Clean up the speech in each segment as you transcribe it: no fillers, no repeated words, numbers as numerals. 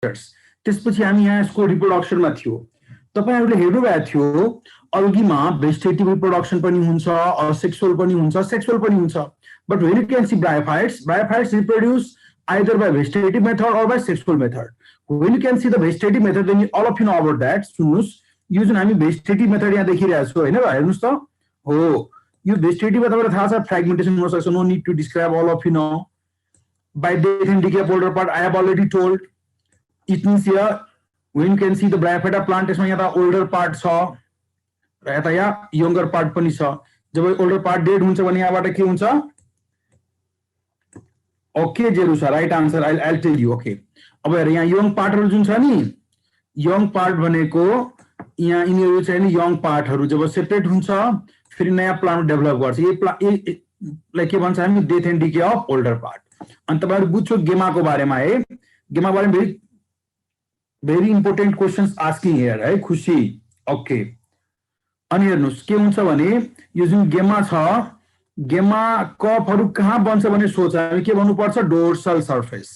त्यसपछि हामी यहाँ यसको रिप्रोडक्सनमा थियो तपाईहरुले हेर्नुभएको थियो अल्गीमा भेजिटेटिभ रिप्रोडक्सन पनि हुन्छ असेक्सुअल पनि हुन्छ सेक्सुअल पनि हुन्छ but when you can see bryophytes reproduce either by vegetative method or by sexual method. When you can see the vegetative method, then all of you know about that. सुन्नुस् यो जुन हामी vegetative method यहाँ देखिरहेको छौं हैन हेर्नुस् त हो यो भेजिटेटिभ मेथडबाट थाहा छ फ्र्यागमेन्टेसन हुन सक्छ no need to describe all of you know by death and decay of older part I have already told it means here when you can see the bryophyta plant यसमा यहाँ त older part छ र यता यहाँ younger part पनि छ जब older part dead हुन्छ भने यहाँबाट के हुन्छ ओके जेरुसा right answer I'll tell you okay अब हेर यहाँ यङ पार्टहरु जुन छ नि यङ पार्ट भनेको यहाँ यिनीहरु चाहिँ नि यङ पार्टहरु जब सेपरेट हुन्छ फेरि नयाँ प्लान्ट डेभलप गर्छ यो लाइक के भन्छ हामी death and decay of older part अनि तपाईहरु बुझ्छौ गेमाको बारेमा है गेमा बारेमा very important questions asking here है खुशी ओके अनि हेर्नुस् के हुन्छ भने यो जुन गेमा छ गेमा कपहरु कहाँ बन्छ भने सोच हामी के भन्नु पर्छ डोर्सल सर्फेस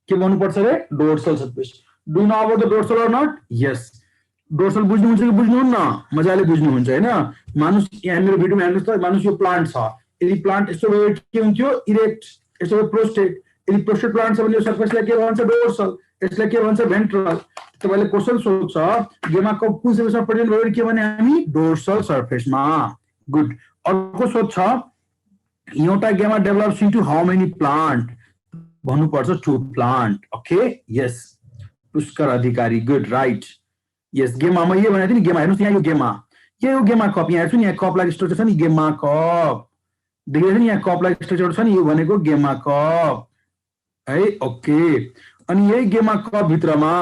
के भन्नु पर्छ रे dorsal surface do you know about the dorsal और नट यस डोर्सल बुझ्नु हुन्छ कि बुझ्नुहुन्न मजाले बुझ्नु हुन्छ हैन मानुस यहाँ मेरो भिडियोमा हेर्नुस् त मानुस यो प्लान्ट छ यदि प्लान्ट यस्तो भए के हुन्थ्यो इरेक्ट यस्तो प्रोस्टेट यदि प्रोस्टेट प्लान्ट छ भने यो सर्फेसलाई के भन्छ डोर्सल यसलाई के भन्छ भेन्ट्रल तपाईले क्वेशन सोध्छ गेमा कप कुन सर्फेसमा प्रेजेन्ट भयो के भने हामी डोर्सल सर्फेसमा गुड अर्को सोध्छ एउटा gemma develops into how many plant भन्नु पर्छ to plant okay yes Pushkar Adhikari good right yes gemma म यो भने थिए नि गेमा हेर्नुस् यहाँ यो गेमा कप यहाँ हेर्छु नि यहाँ कप लागि स्ट्रक्चर छ नि गेमा कप देख्दै नि यहाँ कप लागि स्ट्रक्चर छ नि यो भनेको गेमा कप है ओके अनि यही गेमा कप भित्रमा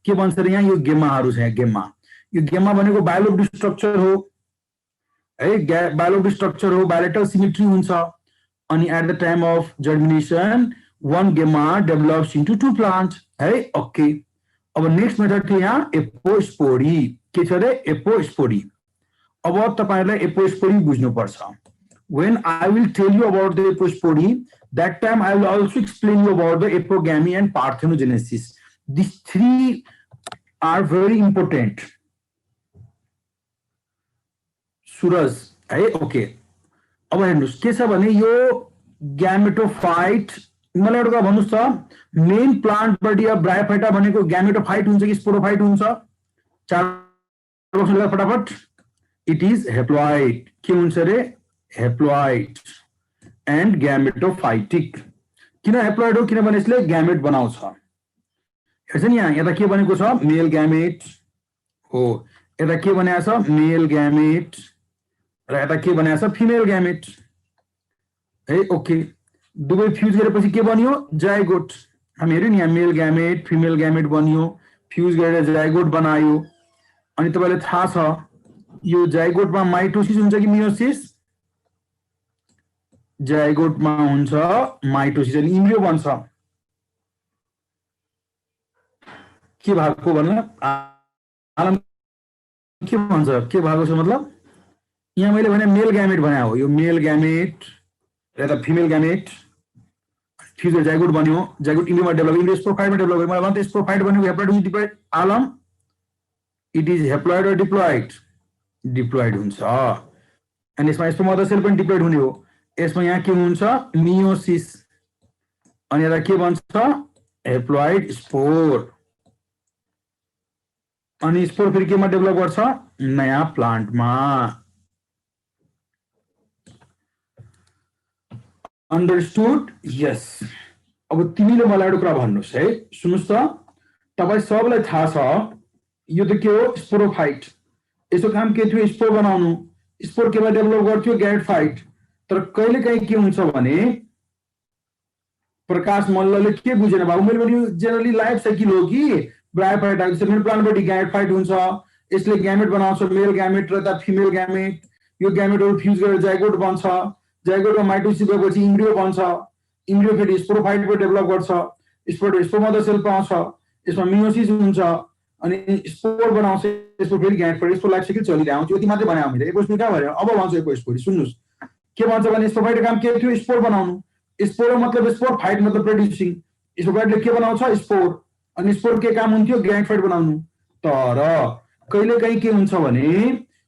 के भन्छ रे यहाँ यो गेमाहरु छ यहाँ यो गेमा भनेको बायोलोजिकल स्ट्रक्चर हो है बायोलोजिकल स्ट्रक्चर हो बायोलेटरल सिमेट्री हुन्छ अनि at the time of germination one gamma develops into two plants है ओके अब नेक्स्ट मेथड थियो यहाँ एपोस्पोरी के छ रे एपोस्पोरी अब तपाईहरुलाई एपोस्पोरी बुझ्नु पर्छ when I will tell you about the epospore that time I will also explain you about the epogamy and parthenogenesis these three are very important suraj है ओके अब हेर्नुस् के छ भने यो ग्यामेटोफाइट मलाई एउटा भन्नुस् त main plant body of bryophyta भनेको ग्यामेटोफाइट हुन्छ कि स्पोरोफाइट हुन्छ चार बक्सले फटाफट इट इज हेप्लोइड के हुन्छ रे हेप्लोइड एन्ड ग्यामेटोफाइटिक किन हेप्लोइड हो किनभने यसले ग्यामेट बनाउँछ हेर्छ नि यहाँ यता के भनेको छ मेल ग्यामेट हो यता के भनेको छ मेल ग्यामेट र यता के भनेको छ फिमेल ग्यामेट है ओके दुवै फ्यूज गरेपछि के बन्यो जाइगोट हामी हेर्यौ नि यहाँ मेल ग्यामेट फिमेल ग्यामेट बन्यो फ्यूज गरेर जाइगोट बनायो अनि तपाईलाई थाहा छ यो जाइगोटमा माइटोसिस हुन्छ कि मियोसिस जाइगोटमा हुन्छ माइटोसिस अनि इम्ब्रियो बन्छ के भएको भन्नु आलम के भन्छ के भएको छ मतलब यहाँ मैले भने मेल ग्यामेट बनायो हो यो मेल ग्यामेट र त फिमेल ग्यामेट फ्यूज जाइगोट बन्यो जाइगोट इम्ब्रियोमा डेभलप इम्ब्रियो स्पोरोफाइटमा डेभलप भयो मलाई भन्थे स्पोरोफाइट बनेको हेप्लोइड हुन्छ diploid Alam it is haploid और डिप्लोइड हुन्छ अनि यसमा स्पोर्म मदर सेल पनि डिप्लोइड हुने हो यसमा यहाँ के हुन्छ मियोसिस अनि यता के भन्छ हेप्लोइड स्पोर अनि स्पोर फेरि केमा डेभलप गर्छ नयाँ प्लान्टमा Understood? Yes. अब तिमीले मलाई एउटा कुरा भन्नुस् है सुन्नुस् त तपाई सबैलाई थाहा छ यो त के हो स्पोरोफाइट यसको काम के थियो स्पोर बनाउनु स्पोर केमा डेभलप गर्थ्यो ग्यामेटोफाइट तर कहिलेकाहीँ के हुन्छ भने प्रकाश मल्लले के बुझेन बाबु मैले भने जेनरली लाइफ साइकल हो कि ब्रायोफाइट आउँछ मेन प्लान्टबाट ग्यामेटोफाइट हुन्छ यसले ग्यामेट बनाउँछ मेल ग्यामेट र त फिमेल ग्यामेट यो ग्यामेटहरु फ्यूज गरेर जाइगोट बन्छ जाइगोटमा माइटोसिस भएपछि इम्ब्रियो बन्छ इम्ब्रियो फेरि स्पोरोफाइटको डेभलप गर्छ स्पोर मदर सेल पाउँछ यसमा मियोसिस हुन्छ अनि स्पोर बनाउँछ यसको फेरि ग्यामेटोफाइट यसको लाइफ साइकल चलिरहेको हुन्छ यति मात्रै भने हामीले एपोस्पोरी कहाँ भयो अब भन्छ एपोस्पोरी सुन्नुस् के भन्छ भने स्पोरोफाइटको काम के थियो स्पोर बनाउनु स्पोर मतलब स्पोर फाइट मतलब प्रोड्युसिङ स्पोरोफाइटले के बनाउँछ स्पोर अनि स्पोर के काम हुन्थ्यो ग्यामेटोफाइट बनाउनु तर कहिलेकाहीँ के हुन्छ भने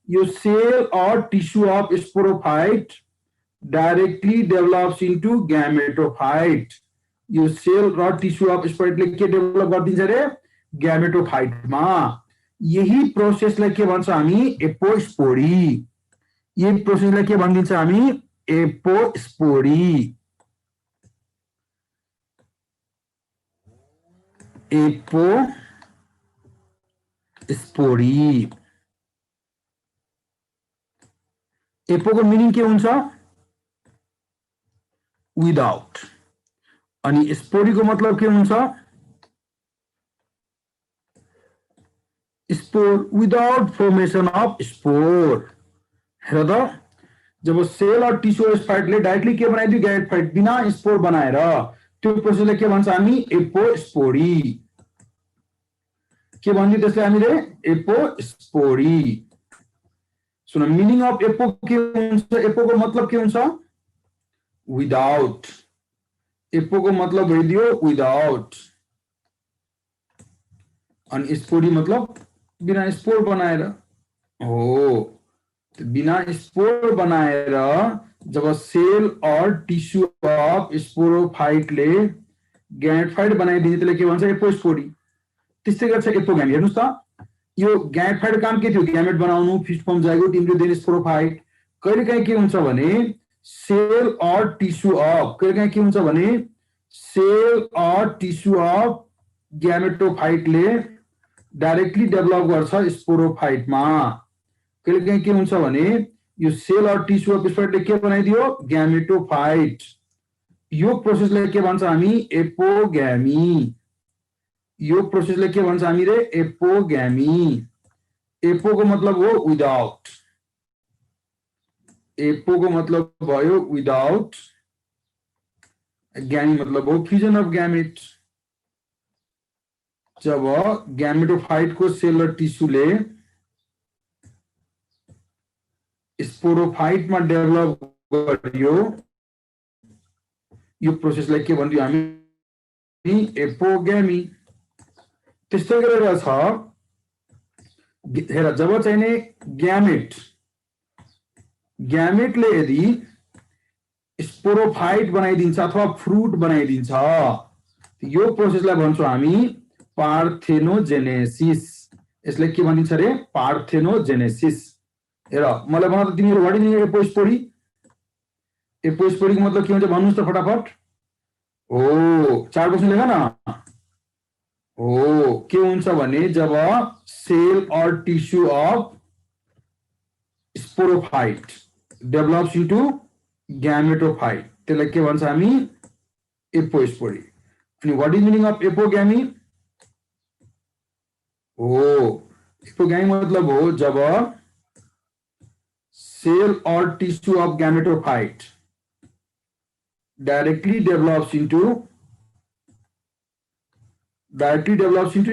यो सेल और tissue of sporophyte directly develops into gametophyte यो सेल र टिस्यू अफ स्पोरोफाइटले के डेभलप गरिदिन्छ रे ग्यामेटोफाइटमा यही प्रोसेसलाई के भन्छ हामी एपोस्पोरी यही प्रोसेसलाई के भनिदिन्छ हामी एपोस्पोरी एपोस्पोरी एपोको मिनिङ के हुन्छ विदाउट अनि स्पोरीको मतलब के हुन्छ spore without formation of spore हेर त जब सेल और टिस्यू स्पाइटले डाइरेक्टली के बनाइदियो ग्यामेटोफाइट बिना स्पोर बनाएर त्यो प्रोसेसलाई के भन्छ हामी एपोस्पोरी के भनिदियो त्यसलाई हामीले apospory soon meaning of apo के हुन्छ एपोको मतलब के हुन्छ विदाउट एपोको मतलब भइदियो विदाउट अनि स्पोरी मतलब बिना स्पोर बनाएर हो बिना स्पोर बनाएर जब सेल और टिस्यू अफ स्पोरोफाइटले ग्यामेटोफाइट बनाइदिन्छ त्यसले के भन्छ एपोस्पोरी त्यस्तै गर्छ एपोग्यामी हेर्नुस् त यो ग्यामेटोफाइट काम के थियो ग्यामेट बनाउनु first form zygote embryo sporophyte कहिलेकाहीँ के हुन्छ भने सेल और टिस्यू अफ कहिलेकाहीँ के हुन्छ भने सेल और टिस्यू अफ ग्यामेटोफाइटले डाइरेक्टली डेभलप गर्छ स्पोरोफाइटमा कहिलेकाहीँ के हुन्छ भने यो सेल और टिस्यू अफ स्पोरोफाइटले के बनाइदियो ग्यामेटोफाइट यो प्रोसेसलाई के भन्छ हामी एपोग्यामी यो प्रोसेसलाई के भन्छ हामी रे एपोग्यामी एपोको मतलब हो विदाउट एपोको मतलब भयो विदाउट ग्यामी मतलब हो fusion of gamete job gametophyte को सेल र टिस्यूले स्पोरोफाइट में डेभलप गरियो यो प्रोसेसलाई के भनिदियो हामी एपोग्यामी त्यस्तै गरेर छ हेर जब चाहिने ग्यामेटले यदि स्पोरोफाइट बनाइदिन्छ अथवा फ्रुट बनाइदिन्छ यो प्रोसेसलाई भन्छौँ हामी पार्थेनोजेनेसिस यसलाई के भनिन्छ रे पार्थेनोजेनेसिस हेर मलाई भन त तिमीहरु व्हाट इज एपोस्पोरी एपोस्पोरीको मतलब के हुन्छ भन्नुस् त फटाफट हो चार क्वेशन लेख न हो के हुन्छ भने जब सेल और tissue of sporophyte develops into gametophyte त्यसलाई के भन्छ हामी एपोस्पोरी अनि what is meaning of apogamy हो एपोग्यामी मतलब हो जब सेल और tissue of gametophyte directly develops into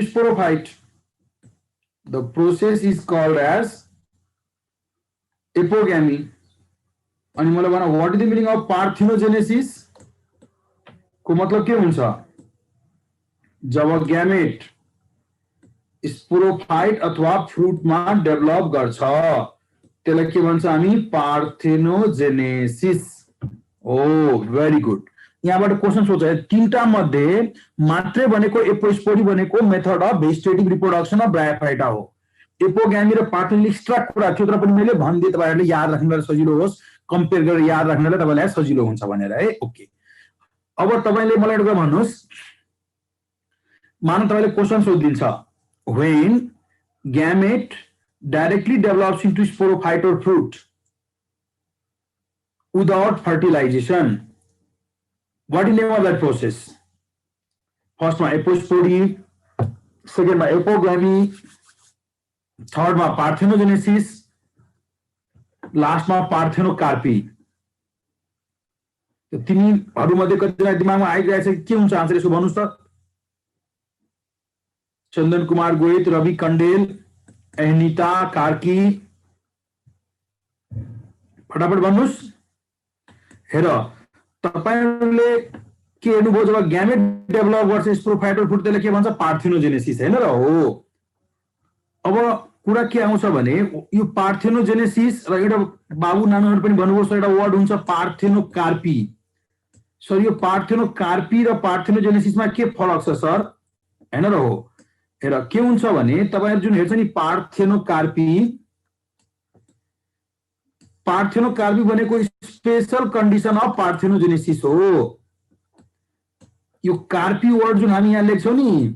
sporophyte. The process is called as apogamy. अनि मलाई भन what is the meaning of parthenogenesis को मतलब के हुन्छ जब ग्यामेट स्पोरोफाइट अथवा फ्रुटमा डेभलप गर्छ त्यसलाई के भन्छ हामी पार्थेनोजेनेसिस ओ भेरी गुड यहाँबाट क्वेशन सोच है तीनटा मध्ये मात्रै भनेको एपोस्पोरी भनेको method of vegetative reproduction of bryophyta हो एपोग्यामी र पार्थेनोले एक्स्ट्रा कुरा थियो तर पनि मैले भनिदिए तपाईहरुले याद राख्नलाई सजिलो होस् कम्पेयर गरेर याद राख्नलाई तपाईलाई सजिलो हुन्छ भनेर है ओके अब तपाईले मलाई एउटा भन्नुस् मानौ तपाईले question सोधिन्छ when gamete directly develops into sporophyte or fruit without fertilization what is the name of that process first one apospory second one apogamy third one parthenogenesis last one parthenocarpy तो तिनीहरु मध्ये कतिलाई दिमागमा आइरहेछ के हुन्छ आन्सर यसो भन्नुस् त चंदन कुमार गोहित रवि कंडेल अनिता कार्की फटाफट भन्नुस् हेर तपाईहरुले के हेर्नुभयो जब ग्यामेट डेभलप गर्छ स्पोरोफाइटर फ्रुट त्यसले के भन्छ पार्थेनोजेनेसिस हैन र हो। अब कुरा के आउँछ भने यो पार्थेनोजेनेसिस र एउटा बाबु नानुहरु पनि भन्नुभयो एउटा वर्ड हुन्छ पार्थेनोकार्पी। सर यो पार्थेनोकार्पी र पार्थेनोजेनेसिसमा के फरक छ सर हैन र हो। हेर के हुन्छ भने तपाईहरु जुन हेर्छ नि पार्थेनोकार्पी भनेको स्पेशल कन्डिसन अफ पार्थेनोजेनेसिस हो। यो कार्पी वर्ड जुन हामी यहाँ लेख्छौं नि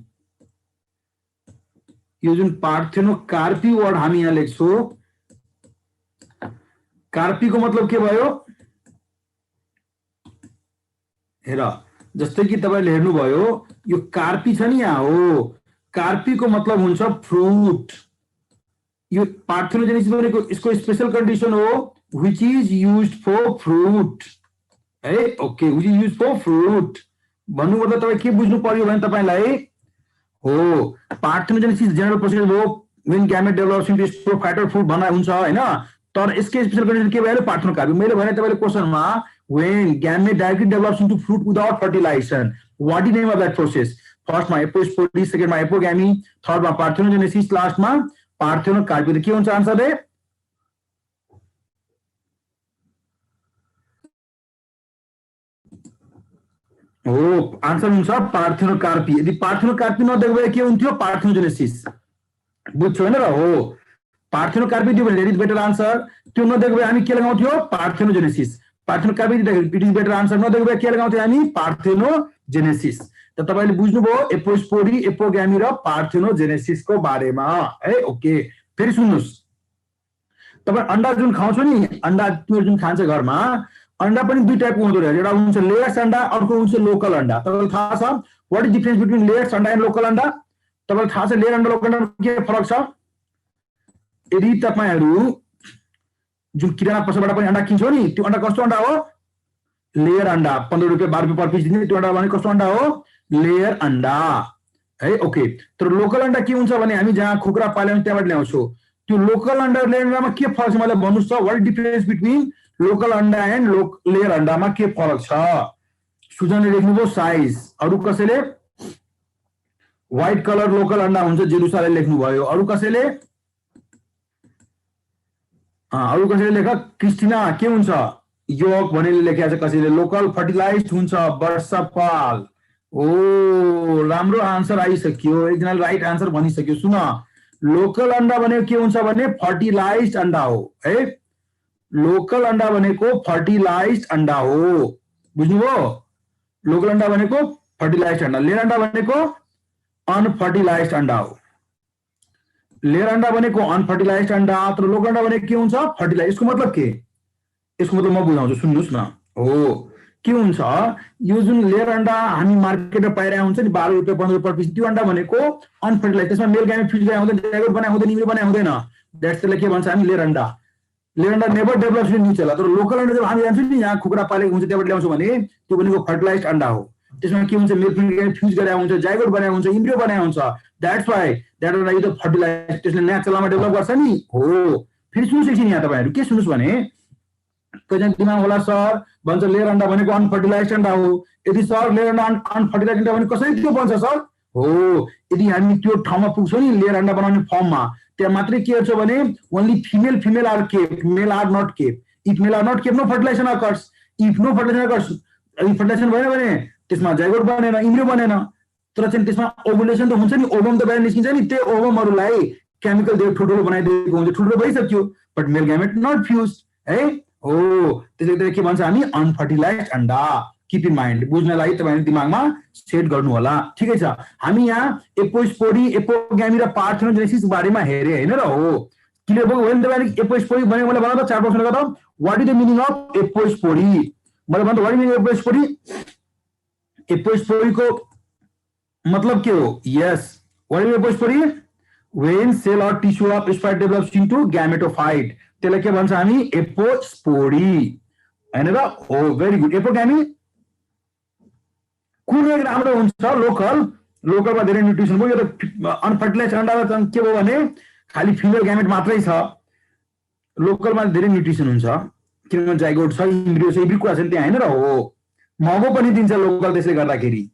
यो जुन पार्थेनोकार्पी वर्ड हामी यहाँ लेख्छौं कार्पी को मतलब के भयो हेर जस्तै कि तपाईले हेर्नुभयो यो कार्पी छ नि यहाँ हो कार्पी को मतलब हुन्छ फ्रुट। यो पार्थेनोजेनेसिस भनेको यसको स्पेशल कन्डिसन हो which is used for fruit है okay which is used for fruit भन्नु मतलब तपाई के बुझ्नु पर्यो भने तपाईलाई हो पार्थेनोजेनेसिस जेनरल प्रोसेस हो when gamete develops into स्पोरोफाइटर फ्रुट भन्ने हुन्छ हैन। तर यसको स्पेशल कन्डिसन के भयो पार्थेनोकार्पी। मैले भने तपाईले क्वेशनमा when gamete directly develops into fruit without fertilization what is the name of that process? First मा एपोस्पोडी, सेकेन्ड मा एपोगैमी, थर्ड मा पार्थेनोजेनेसिस, लास्ट मा पार्थेनोकार्पी। के हुन्छ आन्सर रे हो आन्सर हुन्छ पार्थेनोकार्पी। यदि पार्थेनोकार्पी नदेख्यो के हुन्थ्यो पार्थेनोजेनेसिस बुझ्छौ हैन र हो। पार्थेनोकार्पी दियो भने इट इज बेटर आन्सर। त्यो नदेख्यो हामी के लगाउँथ्यो पार्थेनोजेनेसिस। पार्थेनोकार्पी दिँदाखेरि इट इज बेटर आन्सर नदेख्यो के लगाउँथ्यो हामी पार्थेनोजेनेसिस। त तपाईले बुझ्नुभयो एपोस्पोडी, एपोगैमी र पार्थेनोजेनेसिस को बारेमा है ओके। फेरि सुन्नुस् तपाई अंडा जुन खाउँछ नि अंडा तिम्रो जुन खान्छ घरमा अंडा पनि दुई टाइपको हुँदो रहेछ। एउटा हुन्छ लेयर्स अंडा अर्को हुन्छ लोकल अंडा। तपाईलाई थाहा छ what is difference between layers अंडा एन्ड लोकल अंडा? तपाईलाई थाहा छ लेयर अंडा लोकल अंडा के फरक छ? यदि तपाईहरु जुन किराना पसलबाट पनि अंडा किन्छौ नि त्यो अंडा कस्तो अंडा हो लेयर अंडा 15 रुपैयाँ 12 रुपैयाँ पर पिस दिने त्यो अंडा भने कस्तो अंडा हो लेयर अंडा है ओके। तर लोकल अंडा के हुन्छ भने हामी जहाँ कुखुरा पाल्यौं त्यहाँबाट ल्याउँछौ त्यो लोकल अंडा लेयर अंडामा के फरक छ मलाई भन्नुस् त। व्हाट डिफरेन्स बिट्विन लोकल अंडा एन्ड लेयर अंडामा के फरक छ? सुजनले लेख्नुभयो साइज। अरु कसैले व्हाइट कलर लोकल अंडा हुन्छ जेरुसाले लेख्नुभयो। अरु कसैले लेख क्रिस्टिना के हुन्छ योक भनेर लेखेको छ। कसैले लोकल फर्टिलाइज्ड हुन्छ वर्षपाल। ओ राम्रो आन्सर आइसक्यो एकजनाले राइट आन्सर भनिसक्यो। सुन लोकल अंडा भनेको के हुन्छ भने फर्टिलाइज्ड अंडा हो है। लोकल अंडा भनेको फर्टिलाइज्ड अंडा हो बुझ्नुभयो। लोकल अंडा भनेको फर्टिलाइज्ड अंडा, लेयर अंडा भनेको अनफर्टिलाइज्ड अंडा हो। लेयर अंडा भनेको अनफर्टिलाइज्ड अंडा तर लोकल अंडा भनेको के हुन्छ फर्टिलाइज्ड। यसको मतलब के? यसको मतलब म बुझाउँछु सुन्नुस् न हो के हुन्छ यो जुन लेयर अंडा हामी मार्केटमा पाइरहेको हुन्छ नि 12 रुपैयाँ 15 रुपैयाँ पर पिस त्यो अंडा भनेको अनफर्टिलाइज्ड। त्यसमा मेल गामी फ्युज गरे हुँदैन जाइगोट बनाए हुँदैन इम्ब्रियो बनाए हुँदैन द्याट्स त्यसले के भन्छ हामी लेयर अंडा। लेयर अंडा नेभर डेभलप्स इन न्यू। तर लोकल अंडा जब हामी जान्छौँ नि यहाँ कुखुरा पालेको हुन्छ त्यहाँबाट ल्याउँछौँ भने त्यो भनेको फर्टिलाइज्ड अंडा हो। त्यसमा के हुन्छ मेल फ्युज गरे हुन्छ जाइगोट बनाए हुन्छ इम्ब्रियो बनाए हुन्छ द्याट्स व्हाई द्याट अंडा इज फर्टिलाइज्ड। त्यसले नेचुरलमा डेभलप गर्छ नि हो। फेरि सुन्नुस् एकछिन यहाँ तपाईहरु के सुन्नुस् भने कहिले दिमाग होला सर भन्छ लेयर अंडा भनेको अनफर्टिलाइज्ड अंडा हो। यदि सर लेयर अंडा अनफर्टिलाइज्ड अंडा भने कसरी त्यो बन्छ सर हो? यदि हामी त्यो ठाउँमा पुग्छौं नि लेयर अंडा बनाउने फर्ममा त्यहाँ मात्रै के हुन्छ भने only female are kept male are not kept. If male are not kept no fertilisation occurs. If no fertilisation occurs यदि फर्टिलाइजेसन भएन भने त्यसमा जाइगोट बनेन इम्ब्रियो बनेन। तर चाहिँ त्यसमा ओभुलेसन त हुन्छ नि ओभम त बाहिर निस्किन्छ नि त्यो ओभमहरुलाई केमिकल दिएर ठुलो बनाइदिएको हुन्छ ठुलो भइसक्यो but male gamete not fuse है हो। त्यसले के भन्छ हामी अनफर्टिलाइज्ड अंडा। कीप इन माइन्ड बुझ्नलाई तपाईहरु दिमागमा सेट गर्नु होला ठिकै छ। हामी यहाँ एपोस्पोडी एपोगैमी र पार्थेनोजेनेसिस बारेमा हेरे हैन र हो। क्लियर भयो भने तपाईले एपोस्पोडी भने मलाई भन त चार प्रश्न गर्दा what is the meaning of apospory मलाई भन त what is meaning of apospory? Apospory को मतलब के हो? Yes what is apospory? When cell और tissue of spore develops into gametophyte त्यसलाई के भन्छ हामी एपोस्पोडी हैन र हो। Very good. एपोगैमी कुन एक राम्रो हुन्छ लोकलमा धेरै न्युट्रिसन भयो। यो त अनफर्टिलाइज्ड अंडा के भयो भने खाली फिमेल ग्यामेट मात्रै छ। लोकलमा धेरै न्युट्रिसन हुन्छ किनभने जाइगोट छ इम्ब्रियो छ इब्री कुरा छ नि त्यहाँ हैन र हो। महँगो पनि दिन्छ लोकल, त्यसले गर्दाखेरि।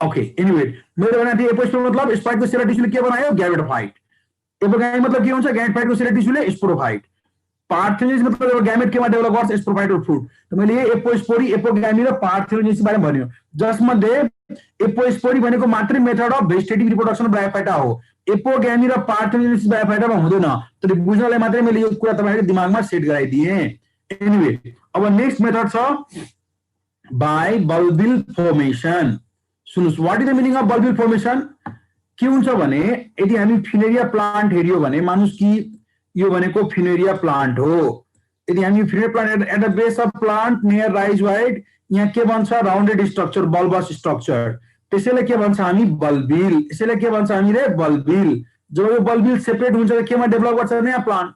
ओके, एनीवे मेरो भनाइ थियो एपोस्पोर मतलब स्पाइकको सेलर टिस्युले के बनायो? ग्यामेटोफाइट। एपोगामी मतलब के हुन्छ? ग्यामेटोफाइटको सेलर टिस्युले स्पोरोफाइट। पार्थेनोजेनेसिस मतलब एउटा ग्यामेट केमा डेभलप गर्छ? स्पोरोफाइट र फ्रुट। त मैले एपोस्पोरी, एपोगामी र पार्थेनोजेनेसिस बारे भन्यो। जसमध्ये एपोस्पोरी भनेको मात्रै method of vegetative reproduction bryophyta हो। एपोगामी र पार्थेनोजेनेसिस ब्रायोफाइटामा हुँदैन। तर बुझ्नलाई मात्रै मैले यो कुरा तपाईहरुको दिमागमा सेट गराइदिए। एनीवे अब नेक्स्ट मेथड छ बाइबल्बिल फर्मेसन। सुन्नुस्, what is the meaning of bulbil formation? के हुन्छ भने यदि हामी फिनेरिया प्लान्ट हेरियो भने मानुस कि यो भनेको फिनेरिया प्लान्ट हो। यदि हामी Funaria plant at the base of plant near rhizoid, यहाँ के भन्छ? Rounded structure, bulbous structure. त्यसैले के भन्छ हामी? बल्बिल। यसैले के भन्छ हामीले? बल्बिल। जब यो बल्बिल सेपरेट हुन्छ त केमा डेभलप गर्छ? नयाँ प्लान्ट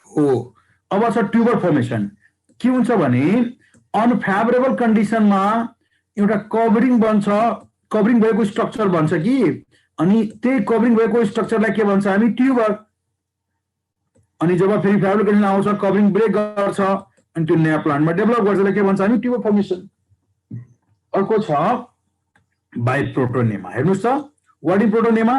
हो। अब छ ट्युबर फर्मेसन। के हुन्छ भने अनफेभरेबल कन्डिसनमा एउटा कभरिङ बन्छ, कभरिङ भएको स्ट्रक्चर बन्छ कि, अनि त्यही कभरिङ भएको स्ट्रक्चरलाई के भन्छ हामी? ट्युबर। अनि जब फेरि फेभरेबल कन्डिसन आउँछ, कभरिङ ब्रेक गर्छ अनि त्यो नयाँ प्लान्टमा डेभलप गर्छ, त्यसलाई के भन्छ हामी? Tuber formation. अर्को छ बाइप्रोटोनेमा। हेर्नुस् त, व्हाट इज प्रोटोनेमा?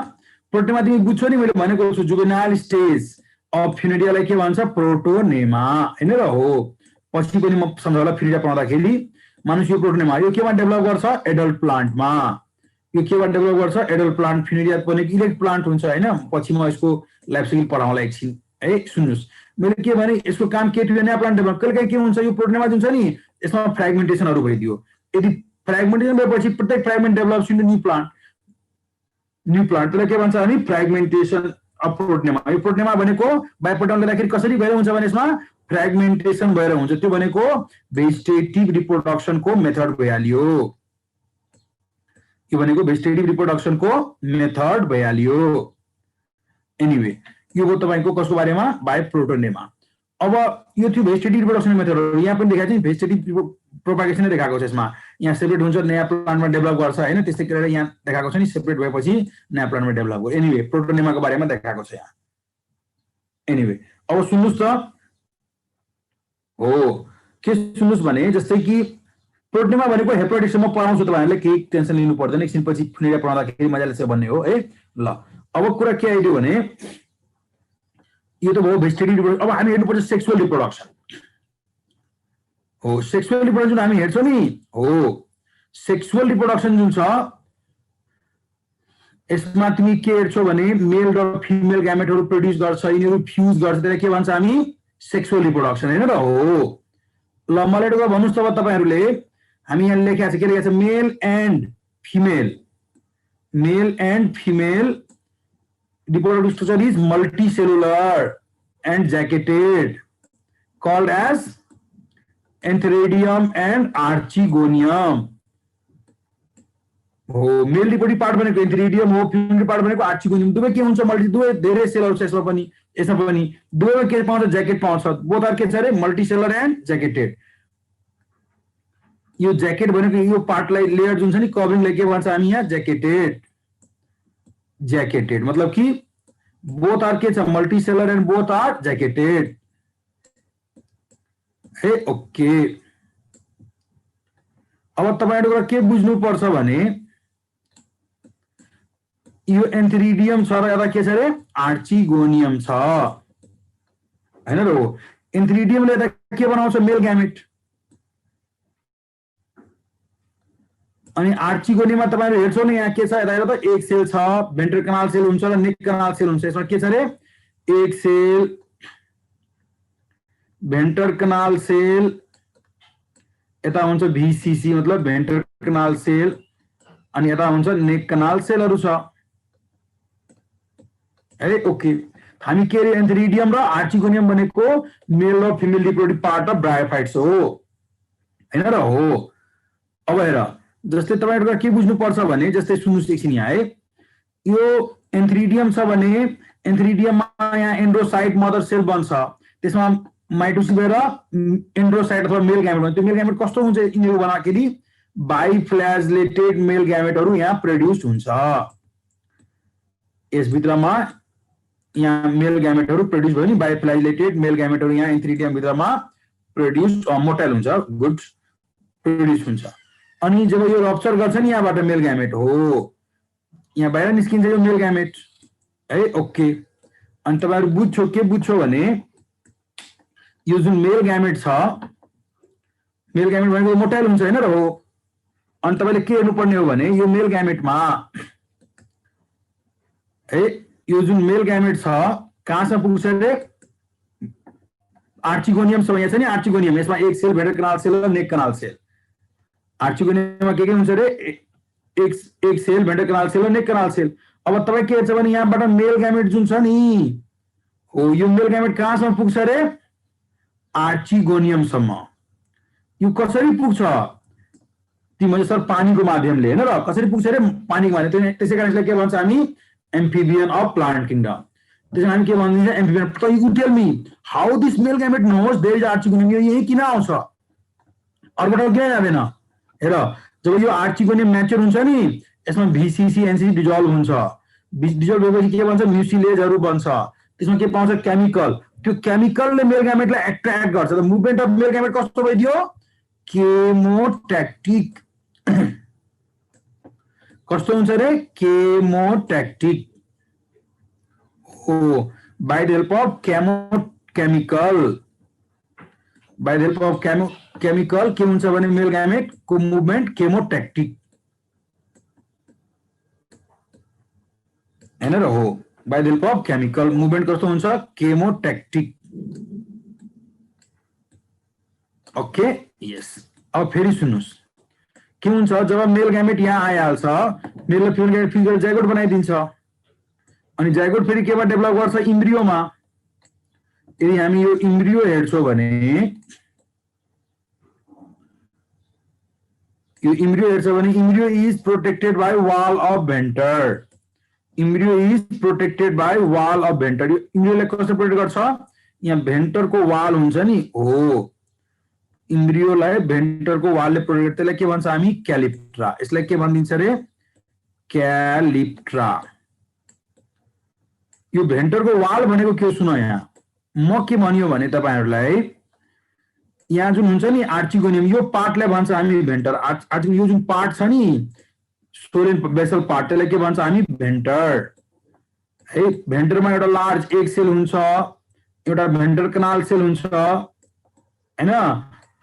प्रोटोनेमा तिमी बुझ्छौ नि, मैले भनेको छु जुवेनाइल स्टेज अफ फिनेरियालाई के भन्छ? प्रोटोनेमा, हैन र? हो, पछि पनि म सम्झाउला फिनेरिया पढाउँदाखेरि। मानुस यो प्रोटोनेमा यो केमा डेभलप गर्छ? एडल्ट प्लान्टमा। यो केमा डेभलप गर्छ? Adult plant. फिनेरिया पनि इरेक्ट प्लान्ट हुन्छ हैन? पछि म यसको लाइफ साइकल पढाउँला एकछिन है। सुन्नुस्, मैले के भने यसको काम के थियो? नयाँ प्लान्ट डेभलप। कहिले के हुन्छ यो प्रोटोनेमा जुन छ नि, यसमा फ्रेगमेन्टेसनहरु भइदियो। यदि फ्रेगमेन्टेसन भएपछि प्रत्येक fragment develops into new plant. New plant त्यसलाई के भन्छ हामी? Fragmentation of protonema. यो प्रोटोनेमा भनेको बाइप्रोटोन गर्दाखेरि कसरी भएर हुन्छ भने यसमा फ्रेगमेन्टेसन भएर हुन्छ। त्यो भनेको भेजिटेटिभ रिप्रोडक्सनको मेथड भइहाल्यो। यो भनेको भेजिटेटिभ रिप्रोडक्सनको मेथड भइहाल्यो। एनीवे यो हो तपाईको कसको बारेमा? बाइप्रोटोनेमा। अब यो थियो भेजिटेटिभ रिप्रोडक्सन मेथडहरु। यहाँ पनि देखाएको छ भेजिटेटिभ प्रोपागेसन नै देखाएको छ। यसमा यहाँ सेपरेट हुन्छ, नयाँ प्लान्टमा डेभलप गर्छ हैन? त्यसै गरेर यहाँ देखाएको छ नि, सेपरेट भएपछि नयाँ प्लान्टमा डेभलप गर्छ। एनीवे प्रोटोनेमाको बारेमा देखाएको छ यहाँ। एनीवे अब सुन्नुस् त, हो के सुन्नुस् भने जस्तै कि प्रोटोनेमा भनेको हेप्लोइडिक्स म पढाउँछु, तपाईहरुले केही टेन्सन लिनु पर्दैन। एकछिन पछि फिनेरिया पढाउँदाखेरि मजाले छ भन्ने हो है। ल अब कुरा के आइदियो भने यो त भयो भेजिटेटिभ रिप्रोडक्सन। अब हामी हेर्नुपर्छ सेक्सुअल रिप्रोडक्सन। हो, सेक्सुअल रिप्रोडक्सन जुन हामी हेर्छौं नि, हो सेक्सुअल रिप्रोडक्सन जुन छ यसमा तिमी के हेर्छौ भने मेल र फिमेल ग्यामेटहरु प्रोड्युस गर्छ, यिनीहरु फ्युज गर्छ, त्यसलाई के भन्छ हामी? सेक्सुअल रिप्रोडक्सन, हैन र? हो। ल मलाई एउटा भन्नुस् त तपाईहरुले, हामी यहाँ लेखेको छ के लेखेको छ? Male and female reproductive structure is multicellular and jacketed, called as Antheridium and Archegonium. हो, मेल रिप्रोडक्टिभ पार्ट भनेको एन्थेरिडियम हो, फिमेल पार्ट भनेको आर्चिगोनियम। दुवै के हुन्छ? मल्टी, दुवै धेरै सेलहरु छ यसमा पनि। दुवैमा के पाउँछ? ज्याकेट पाउँछ। बोथ आर के छ रे? मल्टिसेलर एन्ड ज्याकेटेड। यो ज्याकेट भनेको यो पार्टलाई लेयर जुन छ नि कभरिङलाई के भन्छ हामी यहाँ? ज्याकेटेड। ज्याकेटेड मतलब कि बोथ आर के छ? मल्टिसेलर एन्ड बोथ आर ज्याकेटेड है। ओके, अब तपाईहरुले के बुझ्नु पर्छ भने यो एन्थेरिडियम छ र एउटा के छ रे? आर्चिगोनियम छ, हैन र? हो, एन्थेरिडियमले त के बनाउँछ? मेल ग्यामेट। अनि आर्चिगोनियममा तपाईहरु हेर्छौ नि, यहाँ के छ? यता हेर त, एक सेल छ, भेन्ट्रल कनाल सेल हुन्छ र नेक कनाल सेल हुन्छ। यसमा के छ रे? एक सेल, भेन्ट्रल कनाल सेल, यता हुन्छ VCC मतलब भेन्ट्रल कनाल सेल, अनि यता हुन्छ नेक कनाल सेलहरु छ है। ओके, हामी के रे? एन्थेरिडियम र आर्चिगोनियम भनेको मेल र female reproductive part of bryophytes हो, हैन र? हो। अब हेर, जस्तै तपाईहरुले के बुझ्नु पर्छ भने जस्तै सुन्नुस् एकछिन यहाँ है। यो एन्थेरिडियम छ भने एन्थेरिडियममा यहाँ एन्ड्रोसाइट मदर सेल बन्छ, त्यसमा माइटोसिस भएर एन्ड्रोसाइट अथवा मेल ग्यामेट बन्छ। त्यो मेल ग्यामेट कस्तो हुन्छ? यिनीहरु बनाखेरि बाइफ्ल्याजेलेटेड मेल ग्यामेटहरु यहाँ प्रोड्युस हुन्छ। यसभित्रमा यहाँ मेल ग्यामेटहरु प्रोड्युस भयो नि, बाइफ्ल्याजेलेटेड मेल ग्यामेटहरु यहाँ एन्थेरिडियम भित्रमा प्रोड्युस मोटाइल हुन्छ, गुड प्रोड्युस हुन्छ। अनि जब यो रप्चर गर्छ नि यहाँबाट मेल ग्यामेट हो, यहाँ बाहिर निस्किन्छ यो मेल ग्यामेट है। ओके, अनि तपाईहरु बुझ्छौ के बुझ्छौ भने यो जुन मेल ग्यामेट छ, मेल ग्यामेट भनेको मोटाइल हुन्छ हैन र हो। अनि तपाईले के हेर्नुपर्ने हो भने यो मेल ग्यामेटमा है यो जुन मेल ग्यामेट छ कहाँसम्म पुग्छ रे, आर्चिगोनियम सब यहाँ छ नि, आर्चिगोनियम, यसमा एक सेल भेन्टर कनाल सेल र नेक कनाल सेल। आर्चिगोनियममा के हुन्छ रे, एक सेल भेन्टर कनाल सेल र नेक कनाल सेल। अब तपाई के हेर्छ भने यहाँबाट मेल ग्यामेट जुन छ नि हो, यो मेल ग्यामेट कहाँसम्म पुग्छ रे, आर्चिगोनियमसम्म। यो कसरी पुग्छ तिमीले सर पानीको माध्यमले हैन र, कसरी पुग्छ रे पानीको माध्यमले। त्यसैकारण यसलाई के भन्छ हामी, एम्फिबियन अफ प्लान्ट किंगडम। त्यसैले हामी के भनिन्छ, एम्फिबियन। त you tell me how this male gamete knows there is archegonium, यो यही किन आउँछ, अर्कोबाट किन जाँदैन। हेर, जब यो आर्चिगोनियम म्याच्योर हुन्छ नि यसमा VCC NCC डिजल्भ हुन्छ, डिजल्भ भएपछि के भन्छ, म्युसिलेजहरु बन्छ, त्यसमा के पाउँछ, केमिकल। त्यो केमिकलले मेल ग्यामेटलाई एट्र्याक्ट गर्छ। The movement of male gamete कस्तो भइदियो, केमोटैक्टिक। कस्तो हुन्छ रे, केमोटैक्टिक हो, bye the help of chemical. Bye the help of chemical के हुन्छ भने मेल ग्यामेट को मुभमेन्ट केमोटैक्टिक हैन र हो। Bye the help of chemical movement कस्तो हुन्छ, केमोटैक्टिक। ओके, यस। अब फेरि सुन्नुस् के हुन्छ, जब मेल ग्यामेट यहाँ आइहाल्छ, male female gamete figure zygote बनाइदिन्छ, अनि जाइगोट फेरि केमा डेभलप गर्छ, इम्ब्रियोमा। यदि हामी यो इम्ब्रियो हेर्छौं भने यो इम्ब्रियो हेर्छ भने embryo is protected by wall of venter. Embryo is protected by wall of venter. यो इम्ब्रियोलाई कसरी प्रोटेक्ट गर्छ, यहाँ भेन्टरको वाल हुन्छ नि हो, इम्ब्रियोलाई भेन्टरको वालले प्रोटेक्ट, त्यसलाई के भन्छ हामी, क्यालिप्ट्रा। यसलाई के भनिन्छ रे, क्यालिप्ट्रा। यो भेन्टरको वाल भनेको के सुन, यहाँ म के भनियो भने तपाईहरुलाई, यहाँ जुन हुन्छ नि आर्चिगोनियम, यो पार्टलाई भन्छ हामी भेन्टर। आर्चिगोनियम यो जुन पार्ट छ नि सोरेन बेसल पार्ट, त्यसलाई के भन्छ हामी, भेन्टर है। भेन्टरमा एउटा लार्ज एक सेल हुन्छ, एउटा भेन्टर कनाल सेल हुन्छ हैन।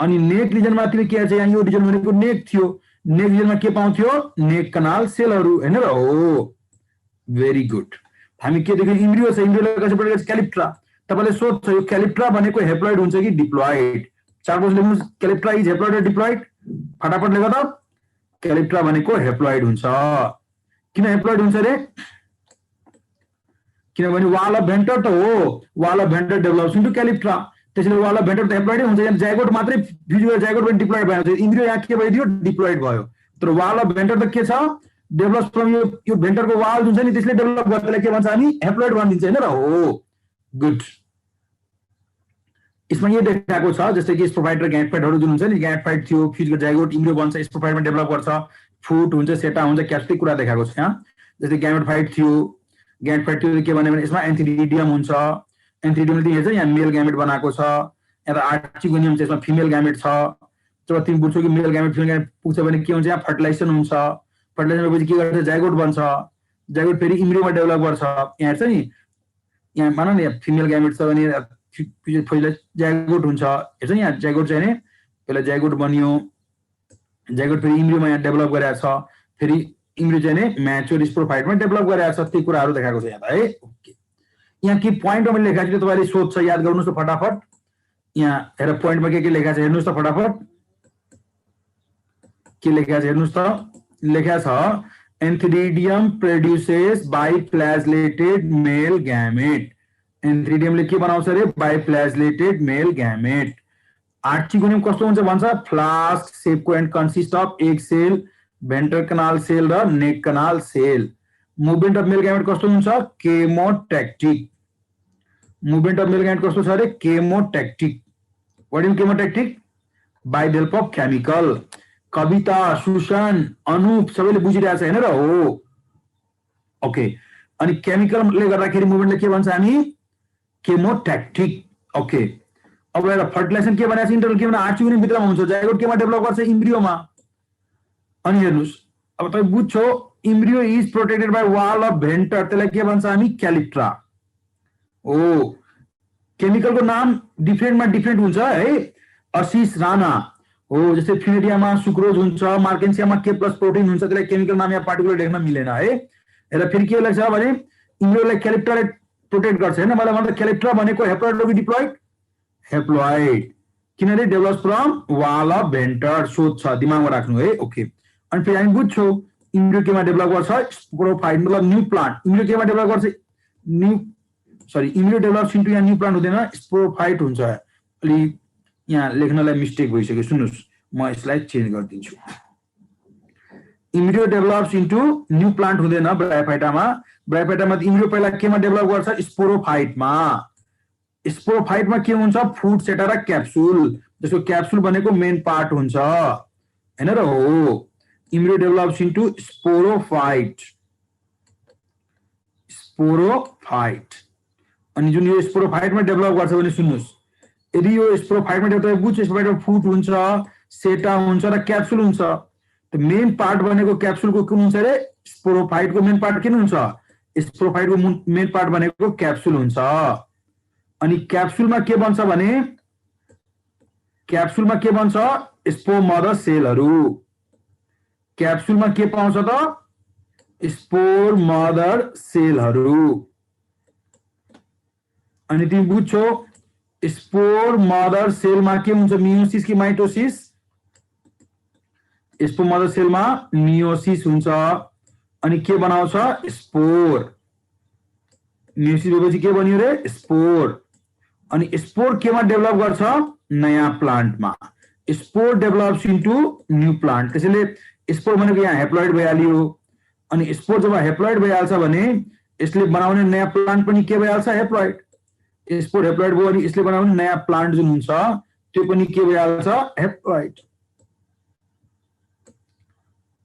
अनि नेक रिजनमा तिमी के छ, यहाँ यो रिजन भनेको नेक थियो, नेक रिजनमा के पाउँथ्यो, नेक कनाल सेलहरु हैन र हो। Very good. हामी के देख्यौ, इम्ब्रियो छ, इम्ब्रियोलाई कसरी प्रोटेक्ट गर्छ, क्यालिप्ट्रा। तपाईले सोध्छ यो क्यालिप्ट्रा भनेको हेप्लोइड हुन्छ कि डिप्लोइड। चार बस लेख्नुस्, क्यालिप्ट्रा इज हेप्लोइड र डिप्लोइड, फटाफट लेख त। क्यालिप्ट्रा भनेको हेप्लोइड हुन्छ। किन हेप्लोइड हुन्छ रे, किनभने वाल अफ भेन्टर त हो, वाल अफ भेन्टर डेभलप्स इन्टु क्यालिप्ट्रा। त्यसैले वाल अफ भेन्टर त हेप्लोइड हुन्छ, यहाँ जाइगोट मात्रै फ्युज जाइगोट पनि डिप्लोइड भयो। इम्ब्रियो यहाँ के भइदियो, डिप्लोइड भयो। तर वाल अफ भेन्टर त के छ, डेभलप्स फ्रम यो भेन्टरको वाल जुन छ नि त्यसले डेभलप गर्नलाई के भन्छ हामी, हेप्लोइड भनिदिन्छ हैन र हो। गुड। यसमा यो देखाएको छ जस्तै कि स्पोफाइट र ग्यामेटफाइटहरु जुन हुन्छ नि, ग्यामेटफाइट थियो, फ्युजको जाइगोट इम्ब्रियो बन्छ, स्पोफाइटमा डेभलप गर्छ, फुट हुन्छ, सेटा हुन्छ, क्याप्सिक कुरा देखाएको छ यहाँ। जस्तै ग्यामेटफाइट थियो, ग्यामेटफाइट थियो के भने यसमा एन्थिडिडियम हुन्छ, एन्थिडिडियमले हेर्छ यहाँ मेल ग्यामेट बनाएको छ, यहाँ आर्चिगोनियम छ, यसमा फिमेल ग्यामेट छ। जब तिमी बुझ्छौ कि मेल ग्यामेट फिमेल ग्यामेट पुग्छ भने के हुन्छ, यहाँ फर्टिलाइजेसन हुन्छ, फर्टिलाइजेसन भएपछि के गर्छ, जाइगोट बन्छ, जाइगोट फेरि इम्ब्रियोमा डेभलप गर्छ। यहाँ हेर्छ नि, यहाँ मान न फिमेल ग्यामेट छ भने जाइगोट हुन्छ, हेर्छ नि यहाँ जाइगोट चाहिँ पहिला जाइगोट बनियो, जाइगोट फेरि इम्ब्रियोमा यहाँ डेभलप गरेको छ, फेरि इम्ब्रियो चाहिँ म्याच्योर स्पोफाइटमा डेभलप गरेको छ। त्यो कुराहरू देखाएको छ यहाँ है। ओके, यहाँ के पोइन्टमा मैले लेखाएको छु तपाईले सोध्छ, याद गर्नुस् त फटाफट। यहाँ हेर पोइन्टमा के लेखा छ हेर्नुस् त फटाफट, के लेखा छ हेर्नुस् त। लेखा छ एन्थिडिडियम प्रोड्युसेस बाइप्लाज्लेटेड मेल ग्यामेट। एन्थिडिडियमले के बनाउँछ रे, बाइप्लाज्लेटेड मेल ग्यामेट। आर्चिगोनियम कस्तो हुन्छ भन्छ, फ्लास्क शेपको एन्ड कन्सिस्ट अफ एक सेल, भेन्टर कनाल सेल र neck canal cell. Movement of male gamete कस्तो हुन्छ, chemotactic. Movement of male gamete कस्तो छ रे, chemotactic. What is chemotactic, by the help of chemical. Kavita, Susan, Anup सबैले बुझिरहेछ हैन र हो। ओके, अनि केमिकलले गर्दाखेरि मुभमेन्टले के भन्छ हामी, केमोटैक्टिक। ओके, अब हेर फर्टिलाइजेसन के भनेको छ इन्टरनल के भने आर्चिउने भित्रमा हुन्छ जाइगोट केमा डेभलप गर्छ इम्ब्रियोमा अनि हेर्नुस् अब तपाई बुझ्छौ embryo is protected by wall of venter त्यसलाई के भन्छ हामी क्यालिप्ट्रा ओ केमिकलको नाम डिफरेन्टमा डिफरेन्ट हुन्छ है असिस राणा हो जस्तै फिनेरियामा सुक्रोज हुन्छ मार्केन्सियामा के प्लस प्रोटिन हुन्छ त्यसलाई केमिकल नाम यहाँ पार्टिकुलर लेख्न मिलेन है हेर फेरि के लेख्छ भने इम्ब्रियोलाई क्यालिप्ट्राले प्रोटेक्ट गर्छ हैन मलाई भन्दा क्यालिप्ट्रा भनेको हेप्लोइड हो कि डिप्लोइड हेप्लोइड किनभने डेभलप्स फ्रम वाल अफ भेन्टर सोच छ दिमागमा राख्नु है ओके अनि फेरि हामी बुझ्छौ इम्ब्रियो केमा डेभलप गर्छ स्पोरोफाइट मतलब न्यू प्लान्ट इम्ब्रियो केमा डेभलप गर्छ इम्ब्रियो डेभलप्स इन्टु यहाँ न्यू प्लान्ट हुँदैन स्पोरोफाइट हुन्छ अलि यहाँ लेख्नलाई मिस्टेक भइसक्यो सुन्नुस् म यसलाई चेन्ज गरिदिन्छु embryo develops into new plant हुँदैन ब्रायोफाइटामा इम्ब्रियो पहिला केमा डेभलप गर्छ स्पोरोफाइटमा स्पोरोफाइटमा के हुन्छ फुड सेटा र क्याप्सुल जसको क्याप्सुल भनेको मेन पार्ट हुन्छ हैन र हो इम्ब्रियो डेभलप्स इन्टु स्पोरोफाइट अनि जुन यो स्पोरोफाइटमा डेभलप गर्छ भने सुन्नुस् यदि यो स्पोरोफाइटमा डेभलप बुझ्छ स्पोरोफाइटमा फुड हुन्छ सेटा हुन्छ र क्याप्सुल हुन्छ त मेन पार्ट भनेको क्याप्सुलको कुन हुन्छ रे स्पोरोफाइटको मेन पार्ट किन हुन्छ स्पोरोफाइटको मेन पार्ट भनेको क्याप्सुल हुन्छ अनि क्याप्सुलमा के बन्छ भने क्याप्सुलमा के बन्छ स्पोर मदर सेलहरु क्याप्सुलमा के पाउँछ त स्पोर मदर सेलहरु अनि तिमी बुझ्छौ स्पोर मदर सेलमा के हुन्छ मियोसिस कि माइटोसिस स्पोर मदर सेलमा मियोसिस हुन्छ अनि के बनाउँछ स्पोर मियोसिस भएपछि के बन्यो रे स्पोर अनि स्पोर केमा डेभलप गर्छ नयाँ प्लान्टमा spore develops into new plant त्यसैले स्पोर भनेको यहाँ हेप्लोइड भइहाल्यो अनि स्पोर जब हेप्लोइड भइहाल्छ भने यसले बनाउने नयाँ प्लान्ट पनि के भइहाल्छ हेप्लोइड स्पोर हेप्लोइड भयो अनि यसले बनाउने नयाँ प्लान्ट जुन हुन्छ त्यो पनि के भइहाल्छ हेप्लोइड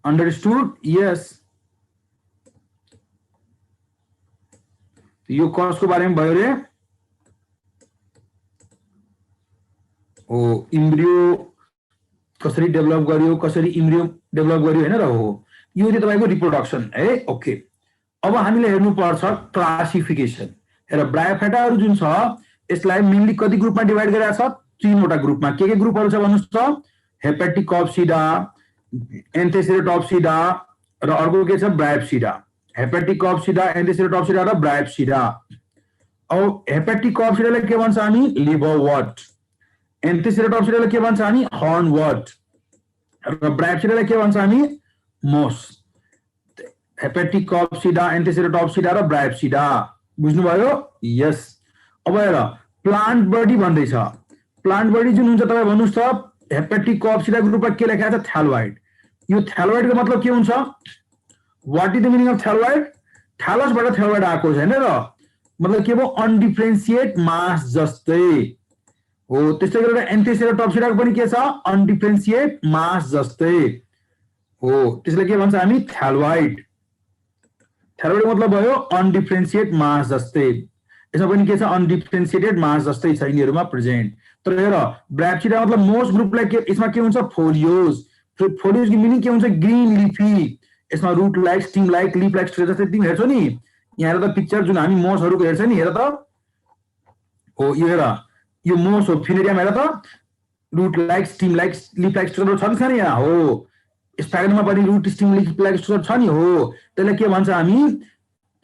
अन्डरस्टुड यस यो कसको बारेमा भयो रे ओ इम्ब्रियो कसरी डेभलप गर्यो कसरी इम्ब्रियो डेभलप गर्यो हैन र हो यो चाहिँ तपाईको रिप्रोडक्सन है ओके अब हामीले हेर्नु पर्छ क्लासिफिकेसन हेर ब्रायोफाइटाहरु जुन छ यसलाई मेनली कति ग्रुपमा डिभाइड गरिएको छ तीनवटा ग्रुपमा के ग्रुपहरु छ भन्नुस् त हेपेटिकॉप्सिडा एन्थेसेरोटॉप्सिडा र अर्को के छ ब्रायोप्सिडा हेपेटिकॉप्सिडा एन्थेसेरोटॉप्सिडा र ब्रायोप्सिडा अब हेपेटिकॉप्सिडालाई के भन्छ हामी लिभरवर्ट एन्थेसेरोटॉप्सिडालाई के भन्छ हामी हर्नवर्ट र ब्रायोप्सिडालाई के भन्छ हामी मोस हेपेटिकॉप्सिडा एन्थेसेरोटॉप्सिडा र ब्रायोप्सिडा बुझ्नुभयो यस अब हेर प्लान्ट बडी भन्दै छ प्लान्ट बडी जुन हुन्छ तपाई भन्नुस् त हेपेटिकॉप्सिडा ग्रुपमा के लेखेको छ थ्यालोइड यो थ्यालोइडको मतलब के हुन्छ what is the meaning of thalloid थ्यालसबाट थ्यालोइड आएको छैन र मतलब के भयो अनडिफरेन्शिएट मास जस्तै हो त्यस्तै गरेर एन्थेसेरोटॉप्सिडाको पनि के छ अनडिफरेन्शिएट मास जस्तै हो त्यसलाई के भन्छ हामी थ्यालोइड थ्यालोइड मतलब भयो अनडिफरेन्शिएट मास जस्तै यसमा पनि के छ अनडिफरेन्शिएटेड मास जस्तै छ यिनीहरुमा प्रेजेन्ट तर हेर ब्रायोप्सिडा मतलब मोस्ट ग्रुपलाई के यसमा के हुन्छ फोलियोज फोलियोजको मिनिङ के हुन्छ ग्रीन लिफी यसमा root like stem like leaf like structure जस्तै तिमी हेर्छौ नि यहाँ हेर त पिक्चर जुन हामी मोसहरुको हेर्छ नि हेर त हो यो हेर यो मोस हो फिनेरियामा हेर त root like stem like leaf like structure छ नि यहाँ हो स्पाइरलमा पनि root stem leaf like structure छ नि हो त्यसलाई के भन्छ हामी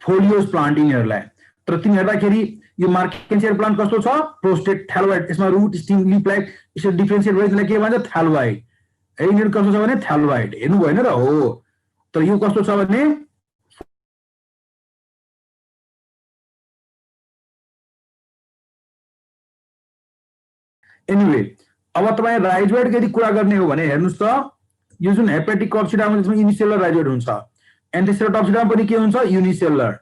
फोलियोज प्लान्ट यिनीहरुलाई तर तिमी हेर्दाखेरि यो मार्केन्सियर प्लान्ट कस्तो छ प्रोस्टेट थ्यालोइड यसमा रूट स्टिम लीफ लाइक यसरी डिफरेन्शिएट भए त्यसलाई के भन्छ थ्यालोइड है यिनीहरु कस्तो छ भने थ्यालोइड हेर्नु भएन र हो तर यो कस्तो छ भने एनीवे अब तपाई राइजोइड यदि कुरा गर्ने हो भने हेर्नुस् त यो जुन हेपेटिकॉप्सिडामा त्यसमा युनिसेलुलर राइजोइड हुन्छ एन्थेसेरोटॉप्सिडामा पनि के हुन्छ युनिसेलुलर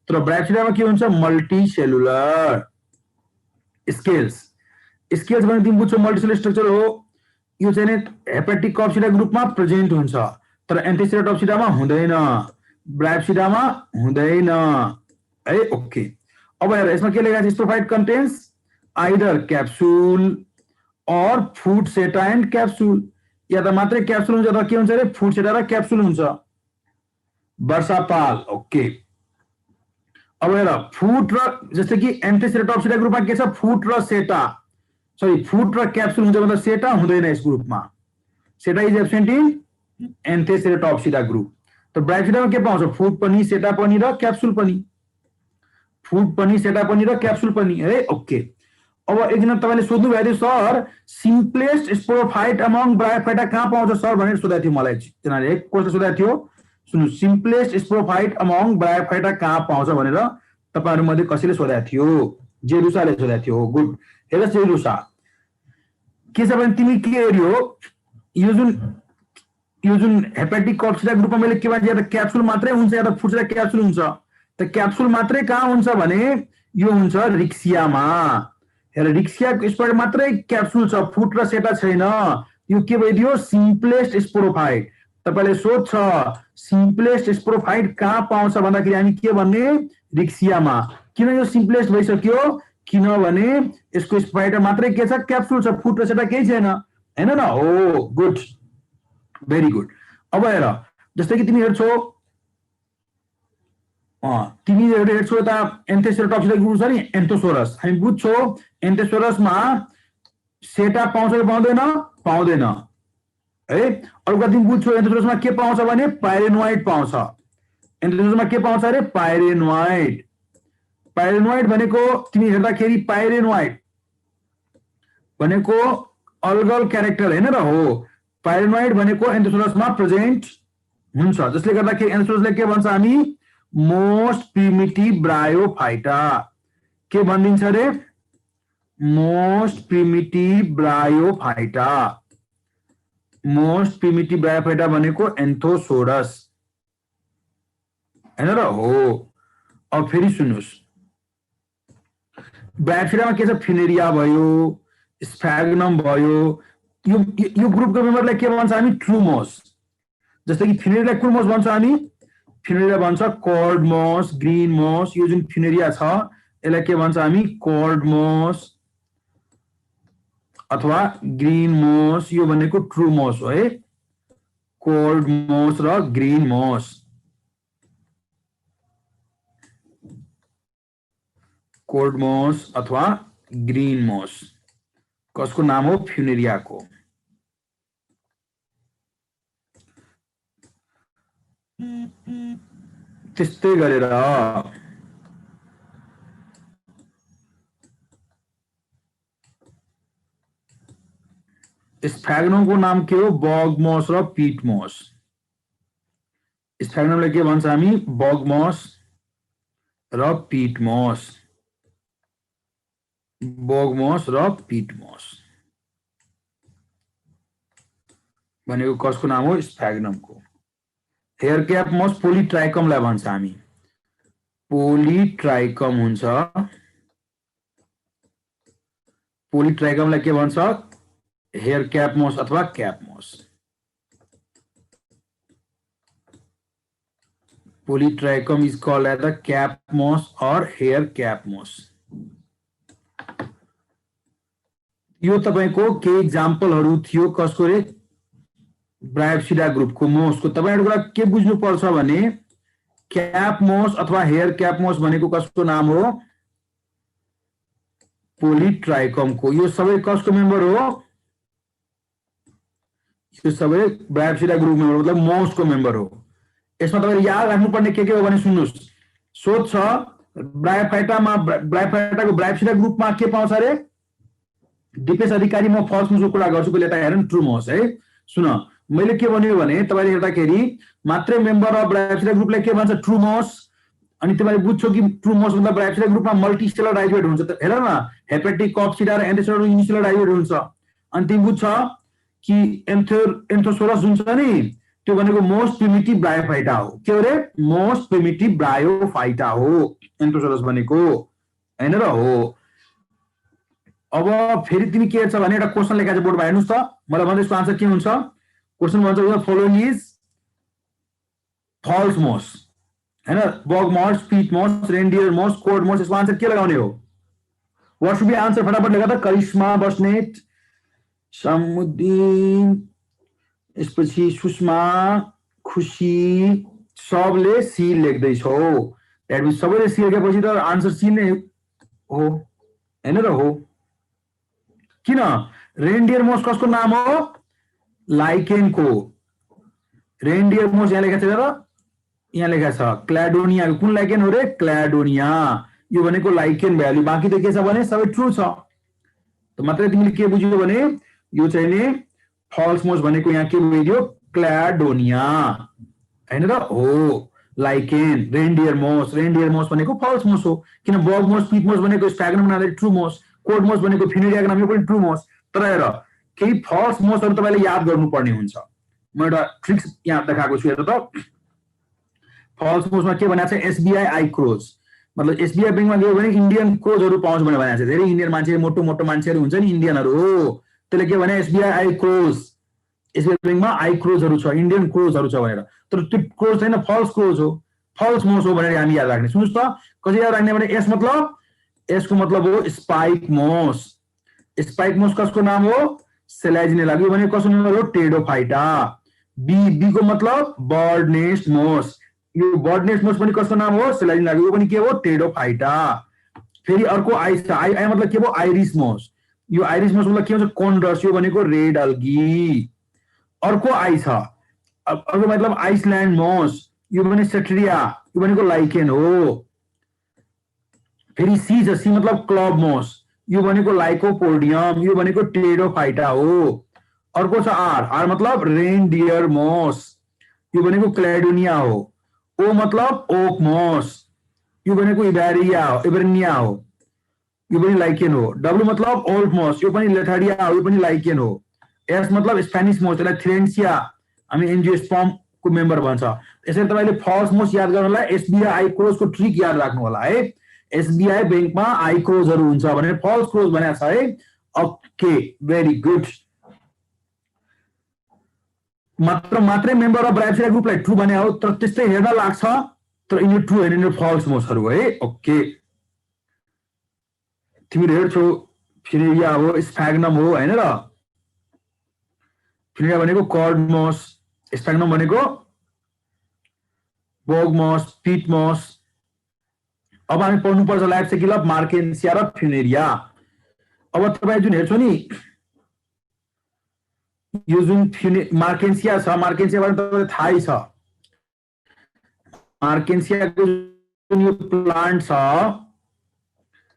तर ब्रायोप्सिडामा के हुन्छ मल्टीसेलुलर स्केल्स स्केल्स भने तिमी बुझ्छौ मल्टीसेलुलर स्ट्रक्चर हो यो चाहिँ हेपेटिकॉप्सिडा ग्रुपमा प्रेजेन्ट हुन्छ तर एन्थेसेरोटॉप्सिडामा हुँदैन ब्रायोप्सिडामा हुँदैन है ओके अब हेर यसमा के लेखेको छ स्पोरोफाइट कन्टेन्स आइदर क्याप्सुल और फुड सेटा एन्ड क्याप्सुल, या त मात्रै क्याप्सुल हुन्छ त के हुन्छ अरे फुड सेटा र क्याप्सुल हुन्छ। वर्षापाल ओके। अब हेर फुड र जस्तै कि एन्थेसेराटोप्सिसका ग्रुपमा के छ फुड र सेटा, सरी फुड र क्याप्सुल हुन्छ मतलब सेटा हुँदैन यस ग्रुपमा, सेटा इज एब्सेन्ट इन एन्थेसेराटोप्सिसा ग्रुप। त ब्रायोफिटामा के पाउँछ फुड पनि सेटा पनि र क्याप्सुल पनि, फुड पनि सेटा पनि र क्याप्सुल पनि है ओके। अब एकजना तपाईले सोध्नु भयो थियो sir simplest sporophyte among bryophyta कहाँ पाउँछ सर भनेर सोधेको थियो मलाई एकजनाले, एक क्वेशन सोधेको थियो। सुन्नु सिम्प्लेस्ट स्पोरोफाइट अमंग ब्रायोफाइटा कहाँ पाउँछ भनेर तपाईहरु मध्ये कसैले सोधेको थियो, जेरुसाले सोधेको थियो। गुड। हेर जेरुसा के छ भने तिमी के हेर्यो यो जुन हेपाटिक कप्सिडा ग्रुपमा मैले के भन्छ या त क्याप्सुल मात्रै हुन्छ या त फुड सेटा क्याप्सुल हुन्छ। त क्याप्सुल मात्रै कहाँ हुन्छ भने यो हुन्छ रिक्सियामा। हेर रिक्सियाको स्पोर मात्रै क्याप्सुल छ फुड र सेटा छैन, यो के भइदियो सिम्प्लेस्ट स्पोरोफाइट। तपाईले सोध्छ सिम्प्लेस्ट स्पोरोफाइट कहाँ पाउँछ भन्दाखेरि हामी के भन्ने रिक्सियामा। किन यो सिम्प्लेस्ट भइसक्यो किनभने यसको स्पोरोफाइट मात्रै के छ क्याप्सुल छ, फुड र सेटा केही छैन हैन न। हो गुड भेरी गुड। अब हेर जस्तै कि तिमी हेर्छौ हेर्छौ त एन्थेसेराटोप्सिसा ग्रुप छ नि एन्थोसोरस, हामी बुझ्छौ एन्थोसोरसमा सेटा पाउँछ कि पाउँदैन पाउँदैन है। अर्को तिमी बुझ्छौ एन्थोसोरसमा के पाउँछ भने पाइरेनोइड पाउँछ। एन्थोसोरसमा के पाउँछ अरे पाइरेनोइड। पाइरेनोइड भनेको तिमी हेर्दाखेरि पाइरेनोइड भनेको अल्गल क्यारेक्टर हैन र। हो पाइरेनोइड भनेको एन्थोसोरसमा प्रेजेन्ट हुन्छ, जसले गर्दाखेरि एन्थोसोरसले के भन्छ हामी मोस्ट प्रिमिटिभ ब्रायोफाइटा के भनिदिन्छ रे most primitive bryophyta. Most primitive bryophyta भनेको एन्थोसोरस हैन र। हो अब फेरि सुन्नुस् ब्रायोफाइटामा के छ फिनेरिया भयो स्फेग्नम भयो, यो ग्रुपको मेम्बरलाई के भन्छ हामी ट्रुमोस। जस्तै कि फिनेरियालाई कुन मोस भन्छ हामी फिनेरिया भन्छ कॉर्ड मोस ग्रीन मोस। यो जुन फिनेरिया छ यसलाई के भन्छ हामी कॉर्ड मोस अथवा ग्रीन मोस, यो भनेको ट्रू मोस हो है, कॉर्ड मोस र ग्रीन मोस। कॉर्ड मोस अथवा ग्रीन मोस कसको नाम हो फ्युनेरियाको। त्यस्तै गरेर स्फेग्नमको नाम के हो बगमोस र पिटमोस। स्फेग्नमलाई के भन्छ हामी बगमोस र पिटमोस, बगमोस र पिटमोस भनेको कसको नाम हो स्फेग्नमको। हेयर क्याप मोस पोलिट्राइकमलाई भन्छ हामी, पोलिट्राइकम हुन्छ। पोलिट्राइकमलाई के भन्छ हेयर क्याप मोस अथवा cap moss. Polytrichum is called as the cap moss और हेयर कैप मोस। यो तपाईको के एक्जाम्पलहरु थियो कसको रे ब्रायोप्सिडा ग्रुपको मोसको। तपाईहरुको के बुझ्नु पर्छ भने क्याप मोस अथवा हेयर क्याप मोस भनेको कसको नाम हो पोलिट्राइकमको। यो सबै कसको मेम्बर हो यो सबै ब्रायोप्सिडा ग्रुप मेम्बर मतलब मोसको मेम्बर हो। यसमा तपाईले याद राख्नुपर्ने के हो भने सुन्नुस् सोध छ ब्रायोफाइटाको ब्रायोप्सिडा ग्रुपमा के पाउँछ रे डिपेस अधिकारी म फल्स न्यूजको कुरा गर्छु पहिले त हेर्नु ट्रू मोस है। सुन मैले के भन्यो भने तपाईले हेर्दाखेरि मात्रै मेम्बर अफ ब्रायोप्सिडा ग्रुपलाई के भन्छ ट्रू मोस। अनि तपाईले बुझ्छौ कि ट्रू मोस मतलब ब्रायोप्सिडा ग्रुपमा मल्टीसेलर डाइजेट हुन्छ। त हेर न हेपेटिक कप्सिडा र एन्थोसोरस युनिसेलर डाइजेट हुन्छ। अनि तिमी बुझ्छ कि एन्थोसोरस जुन छ नि त्यो भनेको मोस्ट प्रिमिटिभ ब्रायोफाइटा हो। के हो रे मोस्ट प्रिमिटिभ ब्रायोफाइटा हो एन्थोसोरस भनेको हैन र। हो अब फेरि तिमी के छ भने एउटा क्वेशन लेखा छ बोर्डमा हेर्नुस् त मलाई भन्दै यसको आन्सर के हुन्छ। क्वेशन भन्छ द फलोइङ इज फल्स मोस हैन बग मोस पिट मोस रेनडियर मोस कोड मोस। यसको आन्सर के लगाउने हो व्हाट शुड बी आन्सर फटाफट लेखा त करिश्मा बस्नेत समुद्दिन यसपछि सुषमा खुशी सबले सी लेख्दैछौ द्याट मिन्स सबैले सी लेखेपछि त आन्सर सी नै हो हैन र हो किन रेनडियर मोस कसको नाम हो लाइकेनको रेनडियर मोस यहाँ लेखेको छ र यहाँ लेखेको छ क्ल्याडोनिया कुन लाइकेन हो रे क्ल्याडोनिया यो भनेको लाइकेन भ्यालु बाँकी त के छ भने सबै ट्रु छ त मात्रै तिमीले के बुझ्यौ भने यो चाहिँ नि फल्स मोस भनेको यहाँ के बुझिदियो क्ल्याडोनिया हैन र हो लाइकेन रेनडियर मोस भनेको फल्स मोस हो किन बग मोस पिट मोस भनेको स्प्याग्नम नामले ट्रु मोस कोड मोस भनेको फिनेरियाको नाम यो पनि ट्रु मोस तर हेर केही फल्स मोसहरु तपाईले याद गर्नुपर्ने हुन्छ म एउटा ट्रिक्स यहाँ देखाएको छु हेर त फल्स मोसमा के भनेको छ एसबीआई आई क्रोज मतलब एसबीआई बैंकमा गयो भने इन्डियन क्रोजहरु पाउँछ भनेर भनेको छ धेरै इन्डियन मान्छे मोटो मोटो मान्छेहरु हुन्छ नि इन्डियनहरु हो त्यसले के भने एसबीआई आई क्रोज एसबीआई बैंकमा आई क्रोजहरु छ इन्डियन क्रोजहरु छ भनेर तर त्यो क्रोज छैन फल्स क्रोज हो फल्स मोस हो भनेर हामी याद राख्ने सुन्नुस् त कसरी याद राख्ने भने एस को मतलब हो स्पाइक मोस कसको नाम हो सेलाजिनेला यो भने कसको नाम हो टेडोफाइटा बी को मतलब बर्ड नेस्ट मोस यो बर्ड नेस्ट मोस पनि कसको नाम हो सेलाजिनेला यो पनि के हो टेडोफाइटा फेरि अर्को आई छ आई मतलब के हो आइरिस मोस यो आइरिस मोस मतलब के हुन्छ कोन्ड्रस यो भनेको रेड अल्गी अर्को आई छ अर्को मतलब आइसल्यान्ड मोस यो भने सेट्रिया यो भनेको लाइकेन हो फेरि सी छ सी मतलब क्लब मोस यो भनेको लाइकोपोडियम यो भनेको टेडोफाइटा हो अर्को छ आर मतलब रेनडियर मोस यो भनेको क्ल्याडोनिया हो ओ मतलब ओक मोस यो भनेको इबेरिनिया हो यो पनि लाइकेन हो डब्लु मतलब ओल्ड मोस यो पनि लेथाडिया हो यो पनि लाइकेन हो एस मतलब स्पेनिश मोस यसलाई थ्रेन्सिया हामी एन्जियोस्पर्म को मेम्बर भन्छ यसरी तपाईले फल्स मोस याद गर्नलाई एसबीआई आई क्रोज को ट्रिक याद राख्नु होला है एसबीआई बैंकमा आई क्रोजहरु हुन्छ भने फल्स क्रोज भनेको छ है ओके भेरी गुड मात्रै मेम्बर अफ ब्राइप्सिया ग्रुपलाई ट्रु भने हो तर त्यस्तै हेर्न लाग्छ तर यिनीहरु ट्रु हैन यिनीहरु फल्स मोसहरु है ओके तिमीहरु हेर्छौ फिनेरिया हो स्प्याग्नम हो हैन र फिनेरिया भनेको कर्ड मोस स्प्याग्नम भनेको बोग मोस पिट मोस अब हामी पढ्नु पर्छ लाइफ साइकल अफ मार्केन्सिया र फिनेरिया अब तपाई जुन हेर्छौ नि यो जुन मार्केन्सिया छ मार्केन्सिया बारे तपाईलाई थाहै छ मार्केन्सियाको जुन यो प्लान्ट छ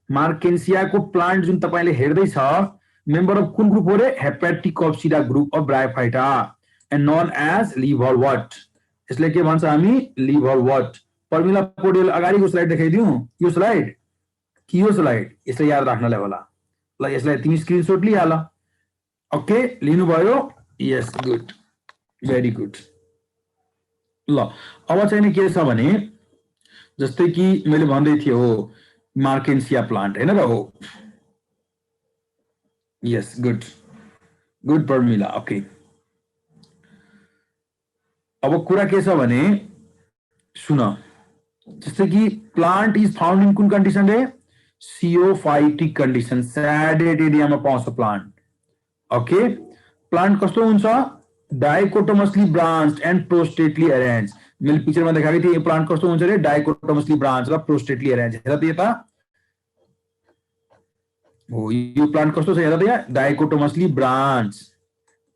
मार्केन्सियाको प्लान्ट जुन तपाईले हेर्दै छ मेम्बर अफ कुन ग्रुप हो रे hepaticopsida group of bryophyta and known as liverwort यसले के भन्छ हामी लिभरवर्ट पर्मिला पोडेल अगाडिको स्लाइड देखाइदिउँ यो स्लाइड कि यो स्लाइड यसलाई याद राख्नलाई होला ल यसलाई तिमी स्क्रिनशट लिहाल ओके लिनुभयो यस गुड भेरी गुड ल अब चाहिँ नि के छ भने जस्तै कि मैले भन्दै थिए हो मार्केन्सिया प्लान्ट हैन र हो यस गुड पर्मिला ओके अब कुरा के छ भने सुन जस्तै कि प्लान्ट इज फाउन्ड इन कुन कन्डिसन रे सियोफाइटिक कन्डिसन सैडेड एरियामा पाउँछ प्लान्ट ओके प्लान्ट कस्तो हुन्छ डाइकोटोमसली ब्रान्च्ड एन्ड प्रोस्टेटली अरेन्ज मैले पिक्चरमा देखाएको थिएँ यो प्लान्ट कस्तो हुन्छ रे डाइकोटोमसली ब्रान्च र प्रोस्टेटली अरेन्ज हेर त यता हो यो प्लान्ट कस्तो छ हेर त यहाँ डाइकोटोमसली ब्रान्च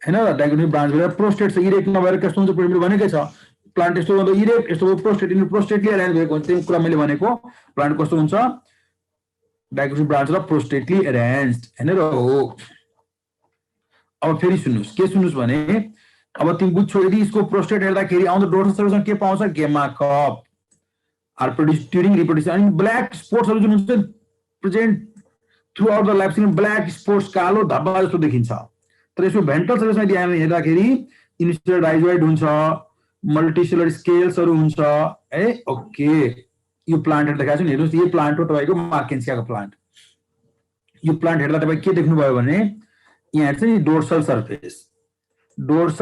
हैन र डाइकोटोमसली ब्रान्च भएर प्रोस्टेट छ इरेक्ट नभएर कस्तो हुन्छ मैले भनेकै छ प्लान्ट यस्तो हुन्छ इरेक्ट यस्तो प्रोस्टेटली अरेन्ज भएको हुन्छ त्यो कुरा मैले भनेको प्लान्ट कस्तो हुन्छ डाइकोटोमसली ब्रान्च र प्रोस्टेटली अरेन्ज्ड हैन र हो अब फेरि सुन्नुस् के सुन्नुस् भने अब तिमी बुझ्छौ यदि यसको प्रोस्टेट हेर्दाखेरि आउँदो डोर्सल सेलसँग के पाउँछ gemma cup are produce during reproduction अनि ब्ल्याक स्पोट्सहरु जुन हुन्छ present throughout the life cycle black spots कालो धब्बा जस्तो देखिन्छ तर यसको भेन्ट्रल सर्फेसमा यदि हामी हेर्दाखेरि इनिशियल राइजोइड हुन्छ मल्टिसेलुलर स्केल्सहरु हुन्छ है ओके यो प्लान्ट देखाएको छु नि हेर्नुस् यो प्लान्ट हो तपाईको मार्केन्सियाको प्लान्ट यो प्लान्ट हेर्दा तपाई के देख्नु भयो भने यहाँ हेर्छ नि डोर्सल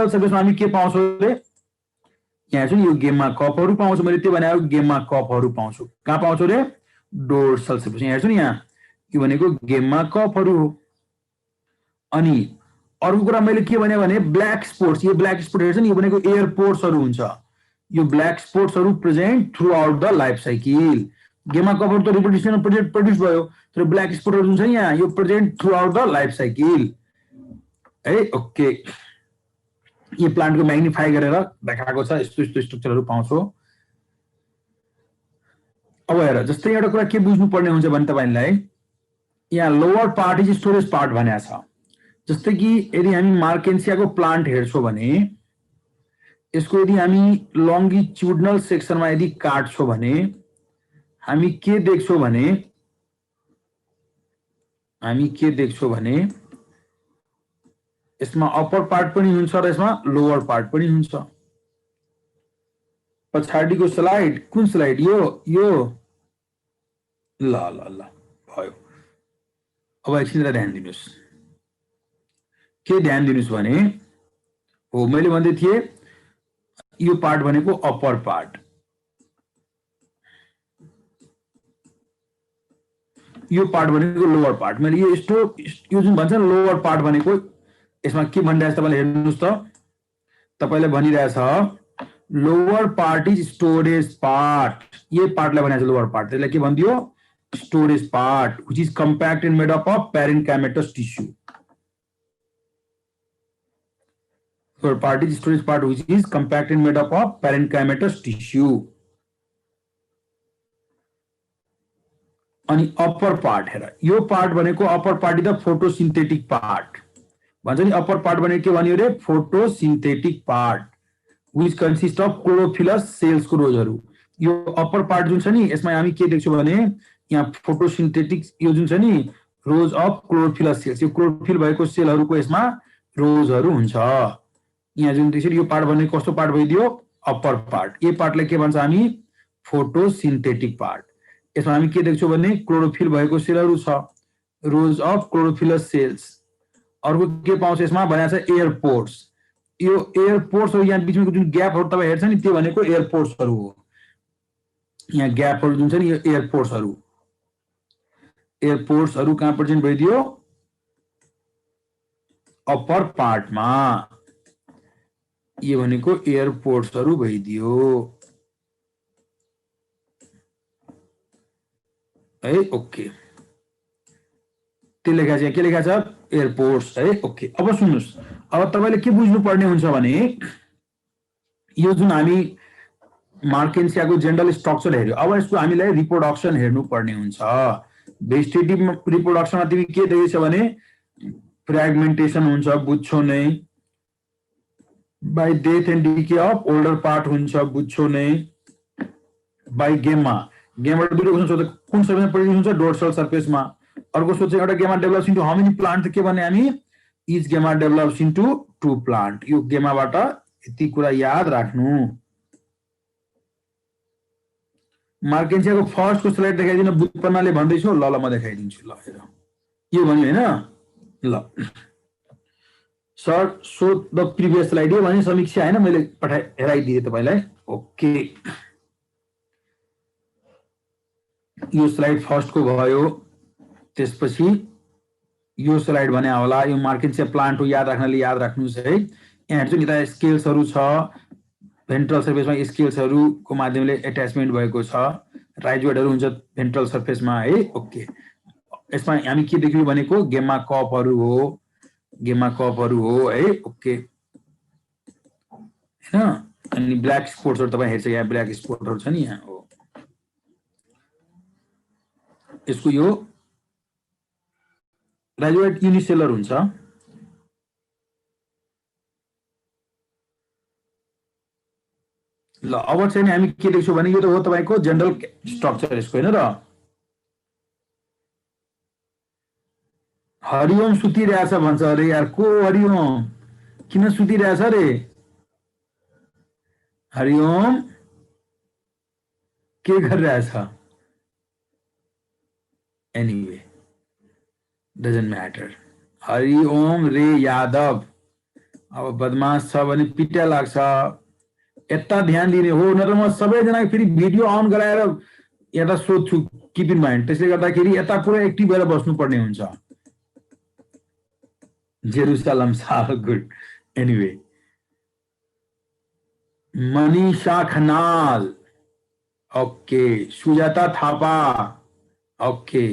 सर्फेसमा हामी के पाउँछौ रे यहाँ चाहिँ यो गेमा कपहरु पाउँछौ मैले त्यो भनेको गेमा कपहरु पाउँछु कहाँ पाउँछौ रे डोर्सल सर्फेस यहाँ हेर्छु नि यहाँ यो भनेको गेममा कपहरु हो। अनि अर्को कुरा मैले के भने ब्ल्याक स्पोर्ट्स, यो ब्ल्याक स्पोर्ट हेर्छ नि, यो भनेको एयरपोर्ट्सहरु हुन्छ। यो ब्ल्याक स्पोर्ट्सहरु present throughout the life cycle. गेममा कभर त रिप्रोडक्सन प्रोड्युस भयो, तर ब्ल्याक स्पोर्टहरु जुन छ यहाँ यो present throughout the life cycle है। ओके, यो प्लान्टको म्याग्निफाई गरेर देखाएको छ, यस्तो यस्तो स्ट्रक्चरहरु पाउँछौ। अब हेर, जस्तै एउटा कुरा के बुझ्नु पर्ने हुन्छ भने तपाईलाई यहाँ lower part is storage part भनेको छ। जस्तै कि यदि हामी मार्केन्सियाको प्लान्ट हेर्छौं भने यसको यदि हामी लंगिट्युडनल सेक्सनमा यदि काट्छौं भने हामी के देख्छौं भने यसमा अप्पर पार्ट पनि हुन्छ र यसमा लोवर पार्ट पनि हुन्छ। पछाडिको स्लाइड, कुन स्लाइड? यो ल ल ल भयो। अब एकछिन ध्यान दिनुस्, के ध्यान दिनुस् भने हो मैले भन्दै थिए यो पार्ट भनेको अप्पर पार्ट, यो पार्ट भनेको लोवर पार्ट। मैले यो यस्तो यो जुन भन्छ लोवर पार्ट भनेको यसमा के भनिरहेछ तपाईले हेर्नुस् त, तपाईले भनिरहेछ lower part is storage part. ये पार्टलाई भनेको छ लोवर पार्ट, त्यसलाई के भन्दियो? Storage part, which is compact and made up of parenchymatous tissue. Lower part is storage part which is compact and made up of parenchymatous tissue. अनि upper part हेर, यो पार्ट भनेको upper part is the photosynthetic part भन्छ नि। Upper part भनेको के भन्यो रे? Photosynthetic part which consist of chlorophyllous sales को रोजहरु। यो अप्पर पार्ट जुन छ नि यसमा हामी के देख्छौं भने यहाँ फोटोसिन्थेटिक यो जुन छ नि रोज अफ क्लोरोफिलस सेल्स, यो क्लोरोफिल भएको सेलहरुको यसमा रोजहरु हुन्छ। यहाँ जुन त्यसरी यो पार्ट भनेको कस्तो पार्ट भइदियो? Upper part. यो पार्टलाई के भन्छ हामी? फोटोसिन्थेटिक पार्ट। यसमा हामी के देख्छौं भने क्लोरोफिल भएको सेलहरु छ, रोज अफ क्लोरोफिलस सेल्स। अर्को के पाउँछ यसमा भनेको छ एयरपोर्ट्स। यो एयरपोर्ट्सहरु यहाँ बीचमा जुन ग्यापहरु तपाई हेर्छ नि त्यो भनेको एयरपोर्ट्सहरु हो। यहाँ ग्यापहरु जुन छ नि यो एयरपोर्ट्सहरु, एयरपोर्ट्सहरु कहाँ प्रेजेन्ट भइदियो? अप्पर पार्टमा। यो भनेको एयरपोर्ट्सहरु भइदियो है। ओके, त्यो लेखा छ, के लेखा छ? एयरपोर्ट्स है। ओके, अब सुन्नुस्, अब तपाईले के बुझ्नु पर्ने हुन्छ भने यो जुन हामी मार्केन्सियाको जनरल स्ट्रक्चर हेर्यो, अब यसको हामीलाई रिप्रोडक्सन हेर्नु पर्ने हुन्छ। भेजिटेटिभ रिप्रोडक्सनमा तिमी के देखेछ भने फ्र्यागमेन्टेसन हुन्छ, बुझ्छौ नै। By death and decay of older part हुन्छ, बुझ्छौ नै। बाइ गेमा, गेमाबाट दुईटा क्वेशन सोध्छ, कुन सर्फेसमा प्रोड्युस हुन्छ? डोर्सल सर्फेसमा। अर्को सोध्छ एउटा gemma develops into how many plant, के भने हामी इच गेमा डेभलप्स इन्टु 2 प्लान्ट। यो गेमाबाट यति कुरा याद राख्नु। मार्केन्सियाको फर्स्ट को स्लाइड देखाइदिन बुझ्पन्नाले भन्दैछु। ल म देखाइदिन्छु। ल हेर, यो भन्यो हैन? ल sir so the previous slide यो भने समीक्षा हैन, मैले हेराइदिए तपाईलाई। ओके, यो स्लाइड फर्स्ट को भयो। त्यसपछि यो स्लाइड भने होला यो मार्केन्सिया प्लान्ट हो, याद राख्नले याद राख्नुस् है। यहाँ हेर्छु नि त स्केल्सहरु छ, भेन्ट्रल सर्फेसमा स्केल्सहरुको माध्यमले एट्याचमेन्ट भएको छ, राइजोइडहरु हुन्छ भेन्ट्रल सर्फेसमा है। ओके, यसमा हामी के देख्यौं भनेको गेमा कपहरु हो, गेमा कपहरु हो है। ओके हैन? अनि ब्ल्याक स्पोट्सहरु तपाई हेर्छ, यहाँ ब्ल्याक स्पोटहरु छ नि यहाँ हो। यसको यो राइजोइड युनिसेलर हुन्छ। ल अब चाहिँ हामी के देख्छौं भने यो त हो तपाईको जनरल स्ट्रक्चर यसको हैन र। हरिओम सुतिरहेछ भन्छ अरे यार, को हरिओम? किन सुतिरहेछ रे? हरिओम के गरिरहेछ? Anyway doesn't matter. हरिओम रे यादव अब बदमाश छ भने पिटा लाग्छ, यता ध्यान दिने हो। नत्र म सबैजना फेरि भिडियो अन गराएर यता सोध्छु किप इन माइन्ड त्यसले गर्दाखेरि यता पुरा एक्टिभ भएर बस्नुपर्ने हुन्छ जेरुसलम साल good anyway Manisha Khanal okay Sujata Thapa okay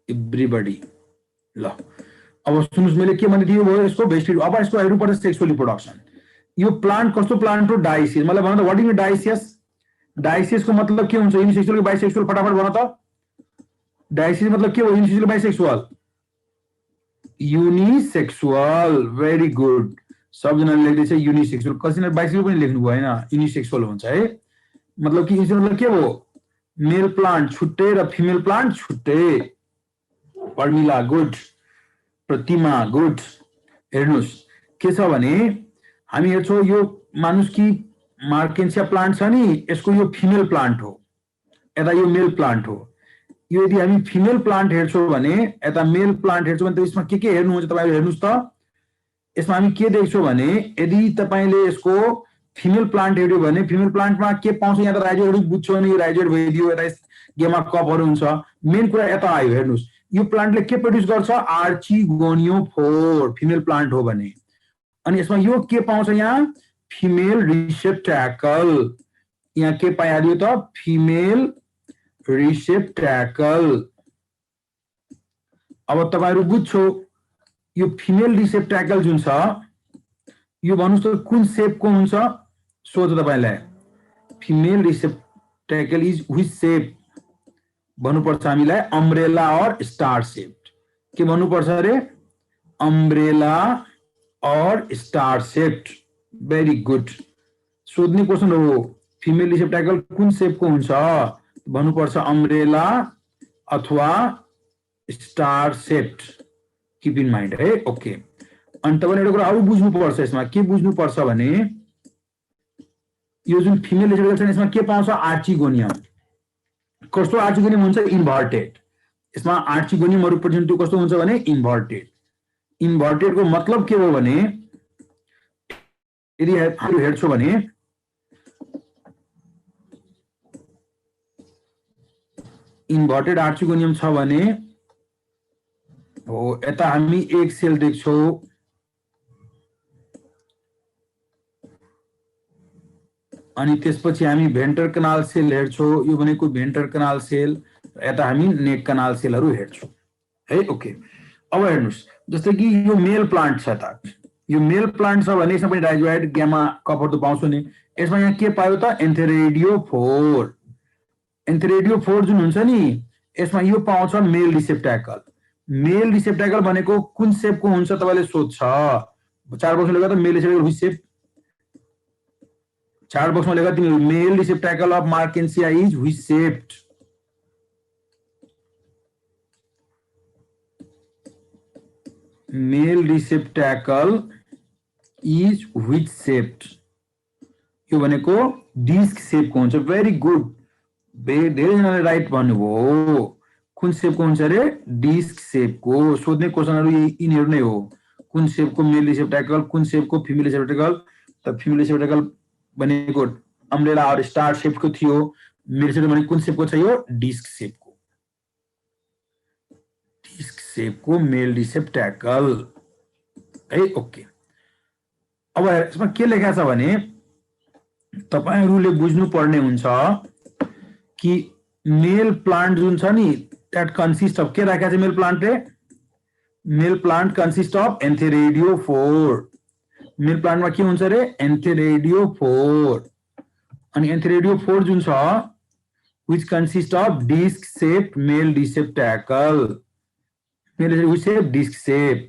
everybody ल अब सुन्नुस् मैले के भने दियो भयो यसको भेस्टिड अब यसको हेर्नुपर्छ सेक्सुअल रिप्रोडक्सन यो प्लान्ट कस्तो प्लान्ट हो डाइसिस मतलब भन त व्हाट इज डाइसिस डाइसिस को मतलब के हुन्छ युनिसेक्सुअल कि बाइसेक्सुअल फटाफट भन त डाइसिस मतलब के हो unisexual bisexual unisexual very good सबजनाले लेख्दै छ युनिसेक्सुअल कसैले बाइसेक्सुअल पनि लेख्नु भयो हैन युनिसेक्सुअल हुन्छ है मतलब कि मतलब के हो मेल प्लान्ट छुट्टै र फिमेल प्लान्ट छुट्टै पर्मिला गुड प्रतिमा गुड हेर्नुस् के छ भने हामी हेर्छौं यो मानुस कि मार्केन्सिया प्लान्ट छ नि यसको यो फिमेल प्लान्ट हो यता यो मेल प्लान्ट हो यो यदि हामी फिमेल प्लान्ट हेर्छौं भने यता मेल प्लान्ट हेर्छौं भने त्यसमा के हेर्नुहुन्छ तपाईहरु हेर्नुस् त यसमा हामी के देख्छौं भने यदि तपाईले यसको फिमेल प्लान्ट हेर्यो भने फिमेल प्लान्टमा के पाउँछ यहाँ त राइजोइड बुझ्छौ नि राइजोइड भइदियो यता गेमा कपहरु हुन्छ मेन कुरा यता आयो हेर्नुस् यो प्लान्टले के प्रोड्युस गर्छ आर्चिगोनियोफोर फिमेल प्लान्ट हो भने अनि यसमा यो के पाउँछ यहाँ फिमेल रिसेप्टैकल यहाँ के पाइहाल्यो त फिमेल रिसेप्टैकल अब तपाईहरु बुझ्छौ यो फिमेल रिसेप्टैकल जुन छ यो भन्नुस् त कुन शेपको हुन्छ सोध्छु तपाईलाई फिमेल रिसेप्टैकल इज व्हिच शेप भन्नुपर्छ हामीलाई अम्ब्रेला और स्टार शेप्ड के भन्नुपर्छ रे अम्ब्रेला और स्टार शेप्ड भेरी गुड सोध्ने क्वेशन हो फिमेल रिसेप्टैकल कुन शेपको हुन्छ भन्नुपर्छ अम्ब्रेला अथवा star shaped keep in mind है ओके अनि तपाईले एउटा कुरा अरु बुझ्नुपर्छ यसमा के बुझ्नुपर्छ भने यो जुन फिमेल रिसेप्टैकल छ यसमा के पाउँछ आर्चिगोनियम कस्तो आर्चिगोनियम हुन्छ इन्भर्टेड यसमा आर्चिगोनियम रिप्रेजेन्टेटिभ कस्तो हुन्छ भने इन्भर्टेड को मतलब के हो भने यदि हामी हेर्छौं भने इन्भर्टेड आर्चिगोनियम छ भने हो यता हामी एक सेल देख्छौं अनि त्यसपछि हामी भेन्टर कनाल सेल हेर्छौं यो भनेको भेन्टर कनाल सेल यता हामी नेक कनाल सेलहरु हेर्छौं है ओके अब हेर्नुस् जस्तै कि यो मेल प्लान्ट छ त यो मेल प्लान्ट छ भने यसमा पनि राइजोइड ग्यामा कपर त पाउँछौ नि यसमा यहाँ के पायो त एन्थेरेडियोफोर जुन हुन्छ नि यसमा यो पाउँछ मेल रिसेप्टैकल भनेको कुन शेपको हुन्छ तपाईले सोध्छ 4 बक्समा लेख्दा त मेल रिसेप्टैकल व्हिच शेप 4 बक्समा लेख्दा तिमीले male receptacle of marchantia is which shaped male receptacle is which shaped यो भनेको डिस्क शेपको हुन्छ भेरी गुड धेरै जनाले राइट भन्नुभयो कुन शेपको हुन्छ रे डिस्क शेपको सोध्ने क्वेशनहरु यिनीहरु नै हो कुन शेपको मेल रिसेप्टैकल कुन शेपको फिमेल रिसेप्टैकल त फिमेल रिसेप्टैकल भनेको अम्ब्रेला और स्टार शेपको थियो मेल रिसेप्टैकल भनेको कुन शेपको छ यो डिस्क शेपको मेल रिसेप्टैकल है ओके अब यसमा के लेखा छ भने तपाईहरुले बुझ्नु पर्ने हुन्छ कि मेल प्लान्ट जुन छ नि that consists of के राखेको छ मेल प्लान्ट कंसिस्ट अफ एन्थेरेडियोफोर मेल प्लान्टमा के हुन्छ रे एन्थेरेडियोफोर अनि एन्थेरेडियोफोर जुन छ which consists of disc shaped male receptacle male shape disc shape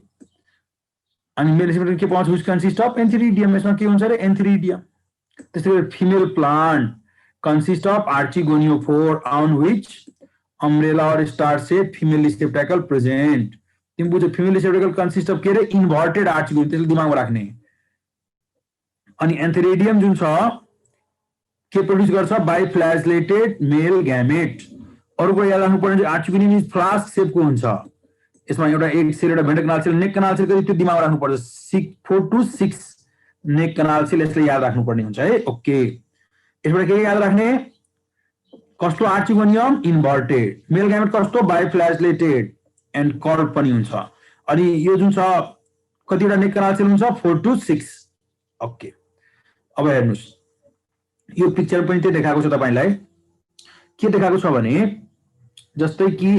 अनि मेल रिसेप्टैकल के पाउँछ which consists of एन्थेरिडियम यसमा के हुन्छ रे एन्थेरिडियम त्यसैले female plant consists of archigoniophore on which umbrella or star shape female receptacle present तिमी बुझ्यौ female receptacle consists of के रे inverted archigonium त्यसले दिमागमा राख्ने अनि एन्थेरिडियम जुन छ के प्रोड्युस गर्छ बाइफ्ल्याजेलेटेड मेल ग्यामेट अरु कुरा याद राख्नु पर्ने आर्चिगोनियम इज फ्लास्क शेपको हुन्छ यसमा एउटा एक सेल एउटा भेन्टर कनाल सेल नेक कनाल सेल गरी त्यो दिमागमा राख्नु पर्छ 4 to 6 नेक कनाल सेल यसले याद राख्नु पर्ने हुन्छ है ओके यसबाट के याद राख्ने कस्तो आर्चिगोनियम इन्भर्टेड, मेल ग्यामेट कस्तो बाइफ्ल्याजेलेटेड एन्ड कर्ड पनि हुन्छ। अनि यो जुन छ कतिवटा नेक कनाल सेल हुन्छ 4 to 6। ओके, अब हेर्नुस् यो पिक्चर पनि त्यही देखाएको छ तपाईलाई। के देखाएको छ भने जस्तै कि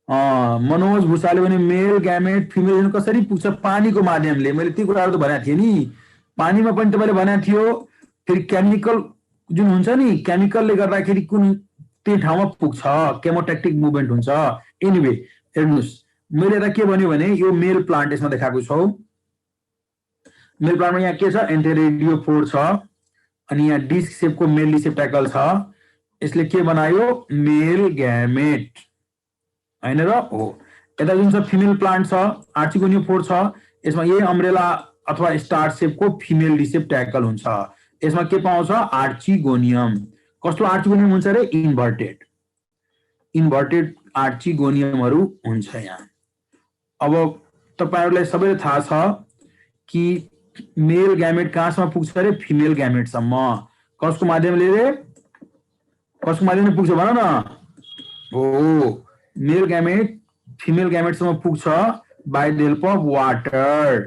मनोज भूषाले भने मेल ग्यामेट फिमेल कसरी पुग्छ पानीको माध्यमले। मैले ती कुराहरु त भनेको थिएँ नि, पानीमा पनि तपाईले भनेको थियो। फेरि केमिकल जुन हुन्छ नि, केमिकलले गर्दाखेरि कुन त्यो ठाउँमा पुग्छ, केमोटैक्टिक मुभमेन्ट हुन्छ। एनीवे हेर्नुस्, मैले त के भन्यो भने यो मेल प्लान्ट यसमा देखाएको छ। मेल प्लान्टमा यहाँ के छ, एन्टेरेडियोफोर छ, अनि यहाँ डिस्क शेपको मेल रिसेप्टाकल छ। यसले के बनायो, मेल ग्यामेट हैन र हो। यता जुन छ फिमेल प्लान्ट छ, आर्चिगोनियोफोर छ, यसमा यही अम्ब्रेला अथवा स्टार शेपको फिमेल रिसेप्टाकल हुन्छ। यसमा के पाउँछ, आर्चिगोनियम। कस्तो आर्चिगोनियम हुन्छ रे, इन्भर्टेड, इन्भर्टेड आर्चिगोनियमहरु हुन्छ यहाँ। अब तपाईहरुलाई सबैलाई थाहा छ कि मेल ग्यामेट कहाँसम्म पुग्छ रे, फिमेल ग्यामेटसम्म। कसको माध्यमले रे, कसको माध्यमले पुग्छ भन न। हो, मेल ग्यामेट फिमेल ग्यामेटसम्म पुग्छ by the help of water.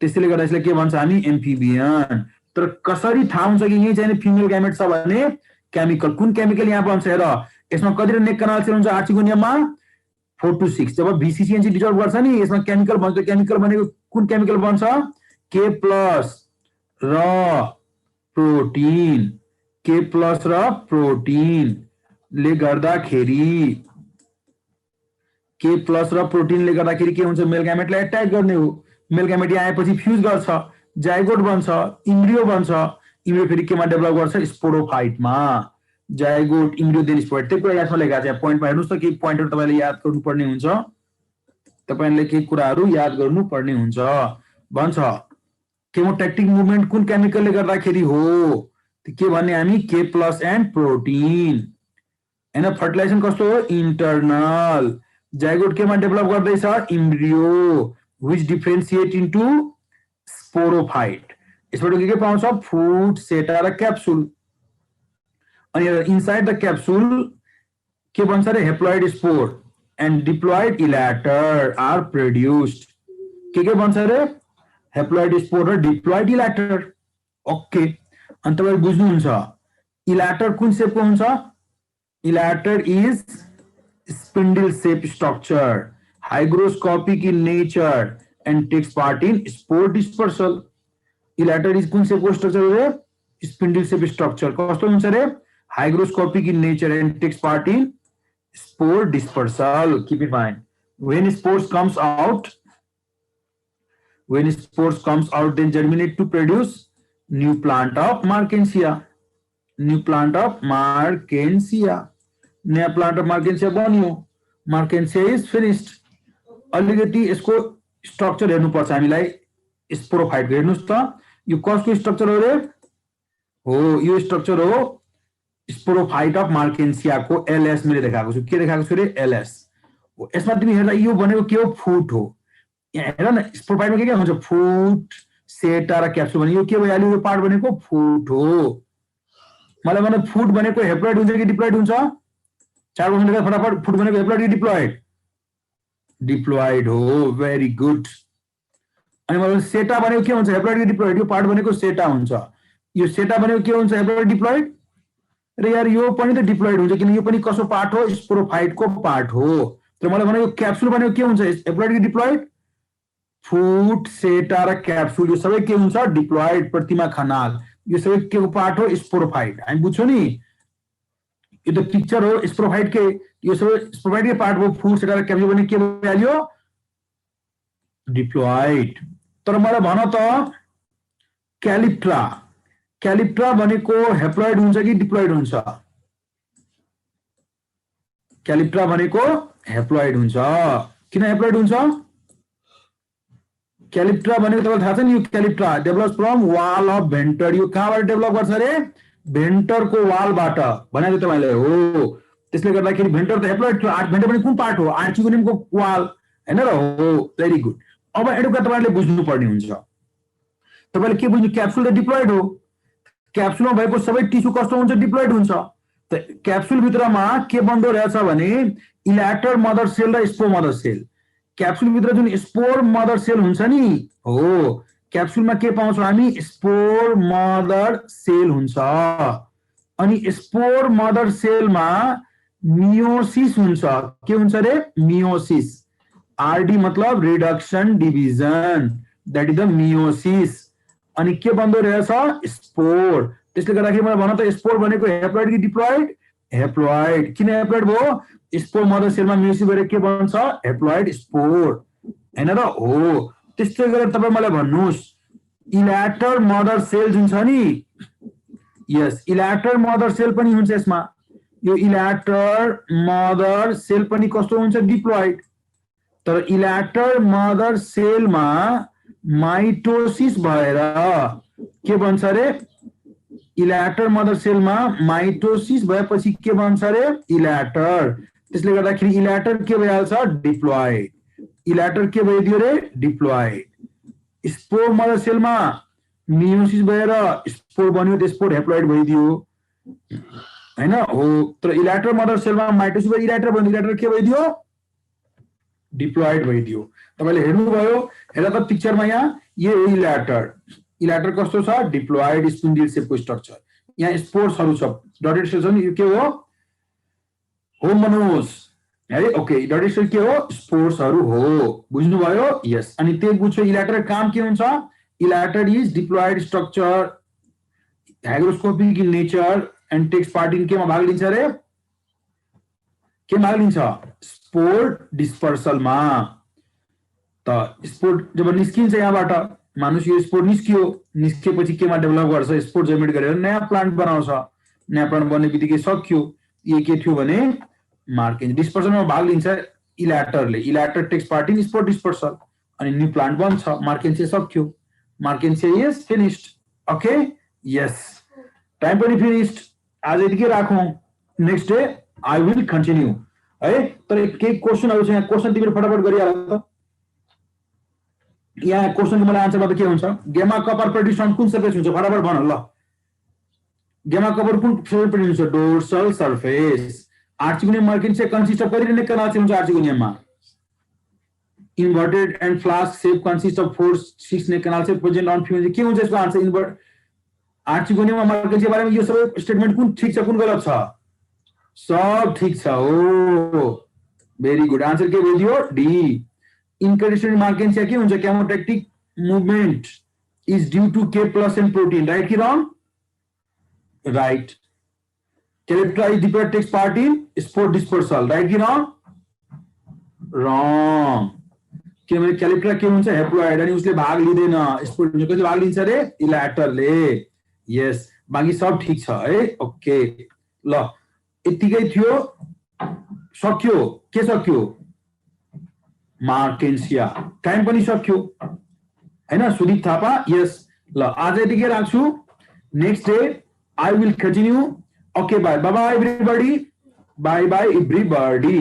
त्यसैले गर्दा यसले के भन्छ हामी, एम्फिबियन। तर कसरी थाहा हुन्छ कि यही चाहिँ फिमेल ग्यामेट छ भने केमिकल, कुन केमिकल यहाँ बन्छ हेर। यसमा कति नेक कनाल सेल हुन्छ आर्चिगोनियममा, 4 to 6। जब बीसीसीएनसी डिजल्भ गर्छ नि, यसमा केमिकल बन्छ। केमिकल भनेको कुन केमिकल बन्छ, के प्लस र प्रोटिन, के प्लस र प्रोटिन ले गर्दाखेरि, के प्लस र प्रोटिनले गर्दाखेरि के हुन्छ, मेल ग्यामेटलाई एट्याक गर्ने हो। मेल ग्यामेट यहाँ आएपछि फ्युज गर्छ, जाइगोट बन्छ, इम्ब्रियो बन्छ। इम्ब्रियो फेरि केमा डेभलप गर्छ, स्पोरोफाइटमा। Zygote, embryo, then sporophyte. त्यो कुरा यसमा लेखेको छ। पोइन्टमा हेर्नुस् त के पोइन्टहरु तपाईले याद गर्नुपर्ने हुन्छ। तपाईले के कुराहरु याद गर्नुपर्ने हुन्छ भन्छ। केमोटैक्टिक मुभमेन्ट कुन केमिकलले गर्दाखेरि हो, के भन्ने हामी, के प्लस एन्ड प्रोटिन हैन। फर्टिलाइजेसन कस्तो हो, इन्टरनल। जाइगोट केमा डेभलप गर्दैछ, embryo which differentiate into sporophyte. यसबाट के पाउँछ, फुड, सेटा र क्याप्सुल। अनि इनसाइड द क्याप्सुल के बन्छ रे, haploid spore and diploid elater are produced. के बन्छ रे, हेप्लोइड स्पोर र डिप्लोइड इलाटर। ओके, अनि तपाईले बुझ्नुहुन्छ इलाटर कुन शेपको हुन्छ। Elater is spindle shape structure, hygroscopic in nature and takes part in spore dispersal. Elater is कुन शेपको स्ट्रक्चर हो रे, स्पिन्डल शेप स्ट्रक्चर। कस्तो हुन्छ रे, hygroscopic in nature and takes part in spore dispersal. Keep in mind, when spores comes out, then germinate to produce new plant of Markensia. New plant of Markensia. नया plant of Markensia बन्यो। Markensia is finished. अलिकति यसको structure हेर्नुपर्छ हामीलाई। स्पोरोफाइटको हेर्नुस् त, यो कसको स्ट्रक्चर हो रे, हो यो स्ट्रक्चर हो स्पोरोफाइट अफ मार्केन्सियाको। एलएस मैले देखाएको छु। के देखाएको छु रे, एलएस हो। यसमा तिमी हेर्दा यो भनेको के हो, फुट हो। यहाँ हेर न, स्पोरोफाइटमा के हुन्छ, फुट, सेटा र क्याप्सुल भने यो के भइहाल्यो, यो पार्ट भनेको फुट हो। मलाई भने फुट भनेको हेप्लोइड हुन्छ कि डिप्लोइड हुन्छ, 4 क्वेशन लेख्दा फटाफट। फुट भनेको हेप्लोइड कि डिप्लोइड, डिप्लोइड हो। Very good. अनि मतलब सेटा भनेको के हुन्छ, हेप्लोइड कि डिप्लोइड, यो पार्ट भनेको सेटा हुन्छ। यो सेटा भनेको के हुन्छ, हेप्लोइड डिप्लोइड। र यार यो पनि त डिप्लोइड हुन्छ, किन यो पनि कसो पार्ट हो, स्पोरोफाइटको पार्ट हो। तर मलाई भने यो क्याप्सुल भनेको के हुन्छ, हेप्लोइड कि डिप्लोइड। फुट, सेटा र क्याप्सुल यो सबै के हुन्छ, डिप्लोइड। प्रतिमा खनाल यो सबै के को पार्ट हो, स्पोरोफाइट। हामी बुझ्छौ नि, यो त पिक्चर हो स्पोरोफाइट के, यो सबै स्पोरोफाइट के पार्ट हो। फुट, सेटा र क्याप्सुल भने के भइहाल्यो, डिप्लोइड। तर मलाई भन त क्यालिप्ट्रा, क्यालिप्ट्रा भनेको हेप्लोइड हुन्छ कि डिप्लोइड हुन्छ, क्यालिप्ट्रा भनेको हेप्लोइड हुन्छ। किन हेप्लोइड हुन्छ, क्यालिप्ट्रा भनेको तपाईलाई थाहा छ नि, यो क्यालिप्ट्रा develops from wall of venter. यो कहाँबाट डेभलप गर्छ रे, भेन्टरको वालबाट भनेको तपाईलाई हो। त्यसले गर्दाखेरि भेन्टर त हेप्लोइड थियो। भेन्टर पनि कुन पार्ट हो, आर्चिगोनियमको वाल हैन र हो। Very good. अब एउटा कुरा तपाईले बुझ्नु पर्ने हुन्छ। तपाईले के बुझ्नु, क्याप्सुल त डिप्लोइड हो, क्याप्सुलमा भएको सबै टिस्यु कस्तो हुन्छ डिप्लोइड हुन्छ त क्याप्सुल भित्रमा के बन्दो रहेछ भने इल्याटर मदर सेल र स्पोर मदर सेल क्याप्सुल भित्र जुन स्पोर मदर सेल हुन्छ नि हो क्याप्सुलमा के पाउँछौँ हामी स्पोर मदर सेल हुन्छ अनि स्पोर मदर सेलमा मियोसिस हुन्छ के हुन्छ रे मियोसिस आरडी मतलब reduction division that is the meiosis अनि के बन्दो रहेछ स्पोर त्यसले गर्दाखेरि मलाई भन त स्पोर भनेको हेप्लोइड कि डिप्लोइड हेप्लोइड किन हेप्लोइड भयो स्पोर मदर सेलमा मियोसिस भएर के बन्छ हेप्लोइड स्पोर हैन र हो त्यस्तै गरेर तपाई मलाई भन्नुस् इल्याटर मदर सेल जुन छ नि यस इल्याटर मदर सेल पनि हुन्छ यसमा यो इल्याटर मदर सेल पनि कस्तो हुन्छ डिप्लोइड तर इल्याटर मदर सेलमा माइटोसिस भएर के बन्छ रे इल्याटर मदर सेलमा माइटोसिस भएपछि के बन्छ रे इल्याटर त्यसले गर्दाखेरि इल्याटर के भइहाल्छ डिप्लोइड इल्याटर के भइदियो रे डिप्लोइड स्पोर मदर सेलमा मियोसिस भएर स्पोर बन्यो त्यो स्पोर हेप्लोइड भइदियो हैन हो तर इल्याटर मदर सेलमा माइटोसिस भएर इल्याटर बन्यो इल्याटर के भइदियो डिप्लोइड भइदियो तपाईले हेर्नुभयो हेर त पिक्चरमा यहाँ यो इल्याटर कस्तो छ डिप्लोइड स्पिन्डल शेपको स्ट्रक्चर यहाँ स्पोर्सहरु छ डटेड सेल छ नि यो के हो मनोज है ओके डटेड सेल के हो स्पोर्सहरु हो बुझ्नुभयो यस अनि त्यही बुझ्छु इल्याटर काम के हुन्छ elater is diploid structure hygroscopic in nature and takes part in केमा भाग लिन्छ रे के भाग लिन्छ स्पोर डिस्पर्सलमा त स्पोर जब निस्किन्छ यहाँबाट मानुस यो स्पोर निस्किएपछि केमा डेभलप गर्छ स्पोर जर्मिनेट गरेर नयाँ प्लान्ट बनाउँछ नयाँ प्लान्ट बन्ने बित्तिकै सक्यो यो के थियो भने मार्किङ डिस्पर्सलमा भाग लिन्छ elater takes part in spore dispersal अनि न्यू प्लान्ट बन्छ मार्केन्सिया सक्यो मार्केन्सिया इज फिनिश्ड ओके यस टाइम पनि फिनिश्ड आज यतिकै राखौं next day I will continue है तर केही क्वेशनहरु छ यहाँ क्वेशन तिमीले फटाफट गरिहाल त यहाँ क्वेशनको मलाई आन्सरमा त के हुन्छ गेमा कपर प्रोड्युसन कुन सरफेस हुन्छ फटाफट भन ल गेमा कपर कुन सरफेस हुन्छ dorsal surface archegonium marchantia consist of कति नेक कनाल हुन्छ आर्चिगोनियममा inverted and flask shape consist of 4-6 neck canal shape present on फ्यूज के हुन्छ यसको आन्सर इन्भर्ट आर्चिगोनियममा मार्किन्सिया बारेमा यो सबै स्टेटमेन्ट कुन ठीक छ कुन गलत छ सब ठीक छ ओ भेरी गुड आन्सर के भइदियो डी इन्करेस्टेड मार्केन्सिया के हुन्छ chemotactic movement is due to के प्लस एन्ड प्रोटीन राइट कि wrong right calyptra is diploid takes part in spore dispersal right कि रङ किनभने कैलिप्टा के हुन्छ हेप्लोइड अनि उसले भाग लिँदैन स्पोर कसले भाग लिन्छ रे इल्याटरले यस बाकी सब ठीक छ है ओके ल यतिकै थियो सक्यो के सक्यो मार्केन्सिया टाइम पनि सक्यो हैन सुदीप थापा यस ल आज यतिकै राख्छु next day I will continue okay bye bye everybody bye bye everybody